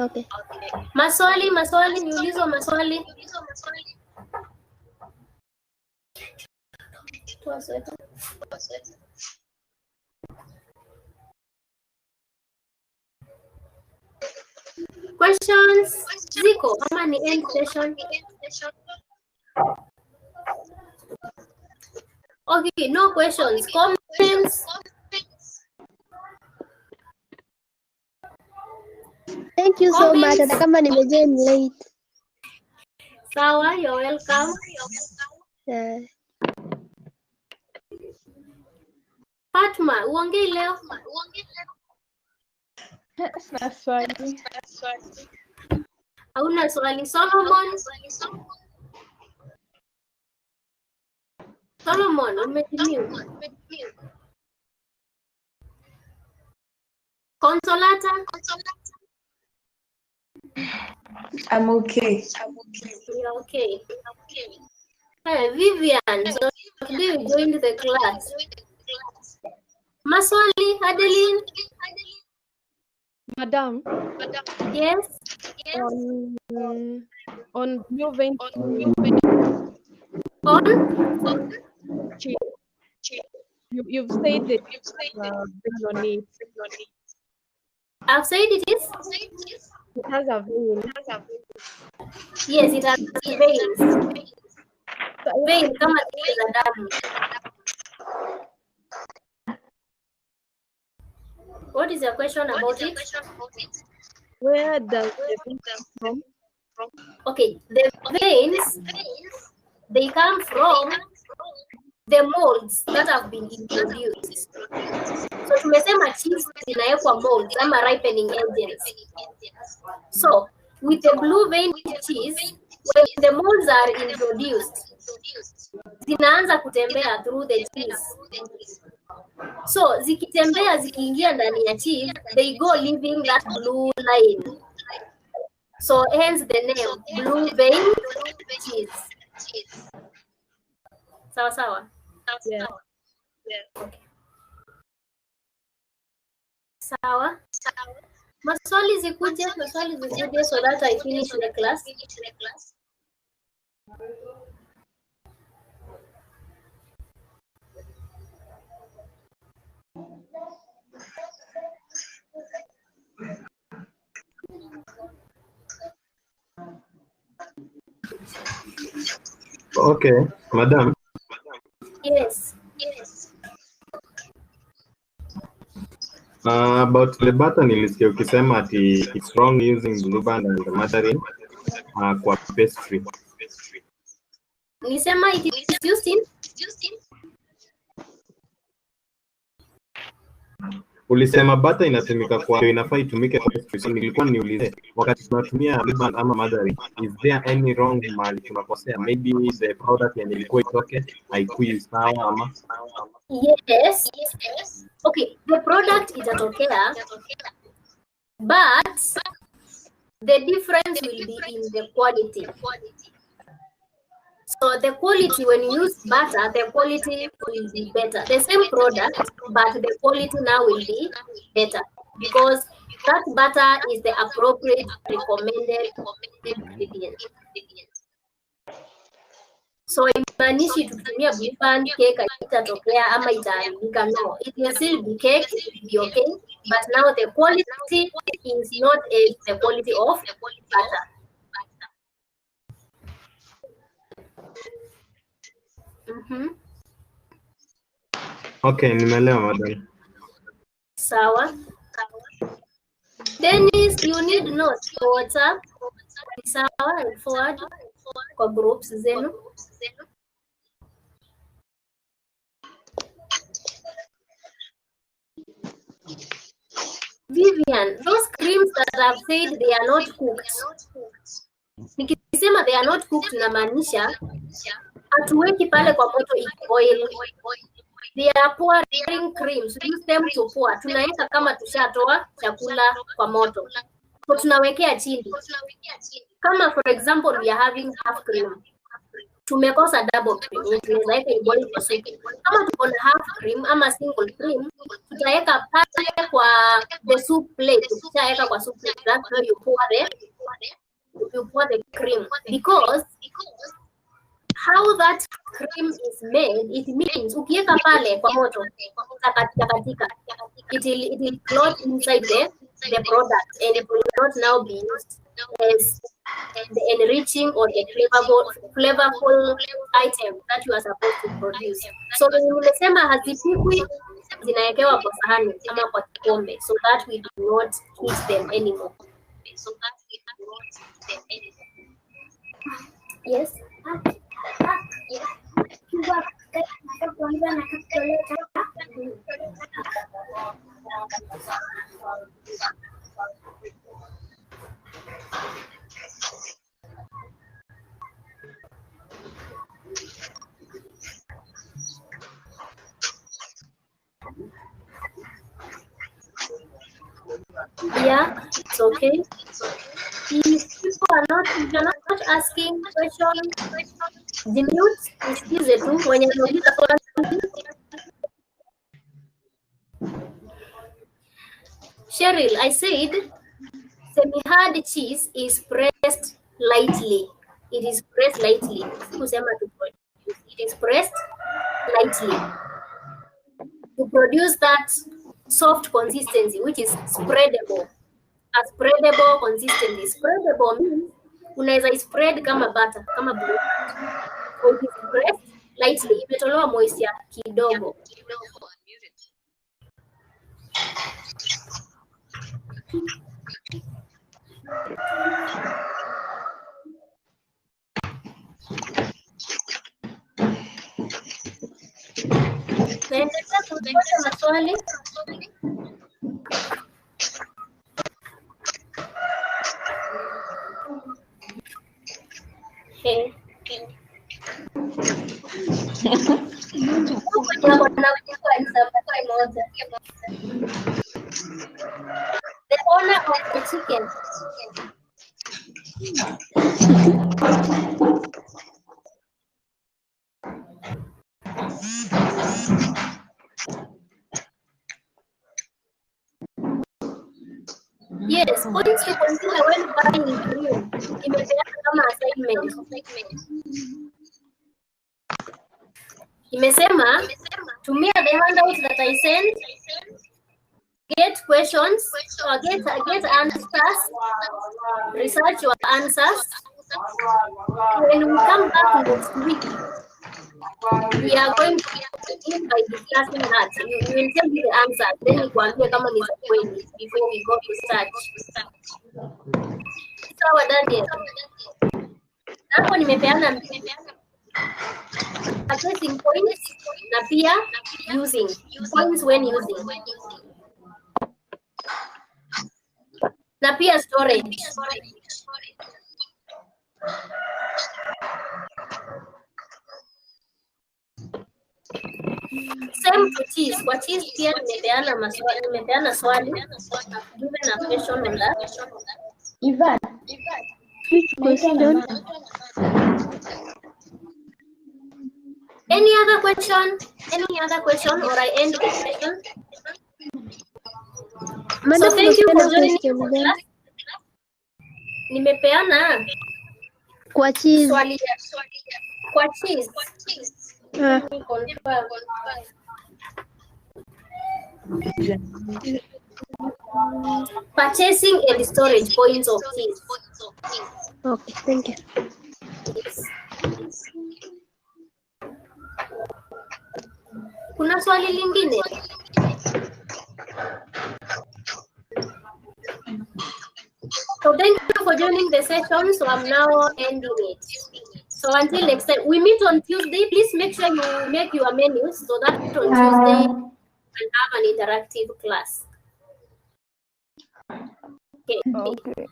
Maswali, niulizo maswali. Questions? Ziko, ama ni end session? Okay, no questions. Comments? Thank you so much. Hata kama nimejoin late. Sawa, you're welcome. Fatma, uongei leo? Sina swali. Hauna swali. Solomon, umetimiu. Consolata? I'm okay. You're okay. Hey, Vivian, so today you joined the class. Maswali, Adeline? Madam. Yes? On blue vein. On? You've said that vein on it. I've said it is? It has a vein. Yes, it has veins. Vein, kama zile za damu. What is your question about it? Where does the vein come from? Okay, the veins, they come from the molds that have been introduced. So tumesema cheese zinawekwa molds ama ripening agents. So with the blue vein cheese, when the molds are introduced, zinaanza kutembea through the cheese. So zikitembea zikiingia ndani ya cheese, they go leaving that blue line. So hence the name blue vein cheese. Sawa sawa. Yeah. Okay. Sawa. Maswali zikuje so that I finish the class. Okay, madam. Yes. About the butter nilisikia ukisema ati it's wrong using blueband and margarine kwa pastry. Nisema it is used in Ulisema butter inatumika kwa inafaa itumike kwa pastry. So nilikuwa niulize wakati tunatumia blueband ama margarine, is there any wrong mali tunakosea? Maybe the product yenye ilikuwa itoke haikui sawa ama? Yes. Okay, the product itatokea, but the difference will be in the quality. So the quality, when you use butter, the quality will be better. The same product, but the quality now will be better because that butter is the appropriate recommended ingredient. So imaanishi tukitumia blueband cake itatokea ama itaharibika. No, it will still be cake, it will be okay, but now the quality is not the quality of butter. Okay, nimeelewa madam. Sawa. Dennis, you need notes for WhatsApp. Sawa, and forward kwa groups zenu. Vivian, those creams that I've said they are not cooked. Nikisema they are not cooked namaanisha hatuweki pale kwa moto oil. They are pouring creams. We use them to pour. Tunaweka kama tushatoa chakula kwa moto. So tunawekea chini. Kama for example we are having half cream. Tumekosa double cream. Tunaweka iboil kwa soup. Kama tuko na half cream ama single cream, tutaweka pale kwa the soup plate. Tutaweka kwa soup plate. That's where you pour the cream, because how that cream is made, it means ukiweka pale kwa moto itakatika, it will float inside the product and it will not now be used as the enriching or the flavorful item that you are supposed to produce. So when nimesema hazipikwi, zinawekewa kwa sahani ama kwa kikombe so that we do not heat them anymore. Yes. Yeah, it's okay. If people are not asking questions, the mute isikize tu mwenye anauliza swali. Cheryl, I said semi-hard cheese is pressed lightly. It is pressed lightly. It is pressed lightly to produce that soft consistency, which is spreadable. A spreadable consistency. Spreadable means unaweza spread kama butter, kama blue. So it is pressed lightly. Imetolewa moisture kidogo. Naendelea kuuliza maswali. Okay. The owner of the chicken. Yes, points to consider when buying in cream. Imepeana kama assignment. Imesema tumia the handout that I sent, get questions or get answers, research your answers. When we come back next week, we are going to begin by discussing that. We will tell you the answer, then you kuambia kama ni za kweli before we go to search. Sawa Daniel. Hapo nimepeana assessing points na pia using points when using. Na pia storage. Same to cheese. Kwa cheese pia nimepeana swali. Given a question on that. Ivan. Which question? Any other question? Any other question or I end the session? Madam, So thank you for joining question the then. class. Nimepeana Kwa cheese. swali ya kwa cheese. Ah, Purchasing and storage points of cheese. okay, thank you. Kuna swali lingine? So thank you for joining the session. So I'm now ending it. So until next time, we meet on Tuesday. Please make sure you make your menus so that on Tuesday we can have an interactive class. Okay. Okay.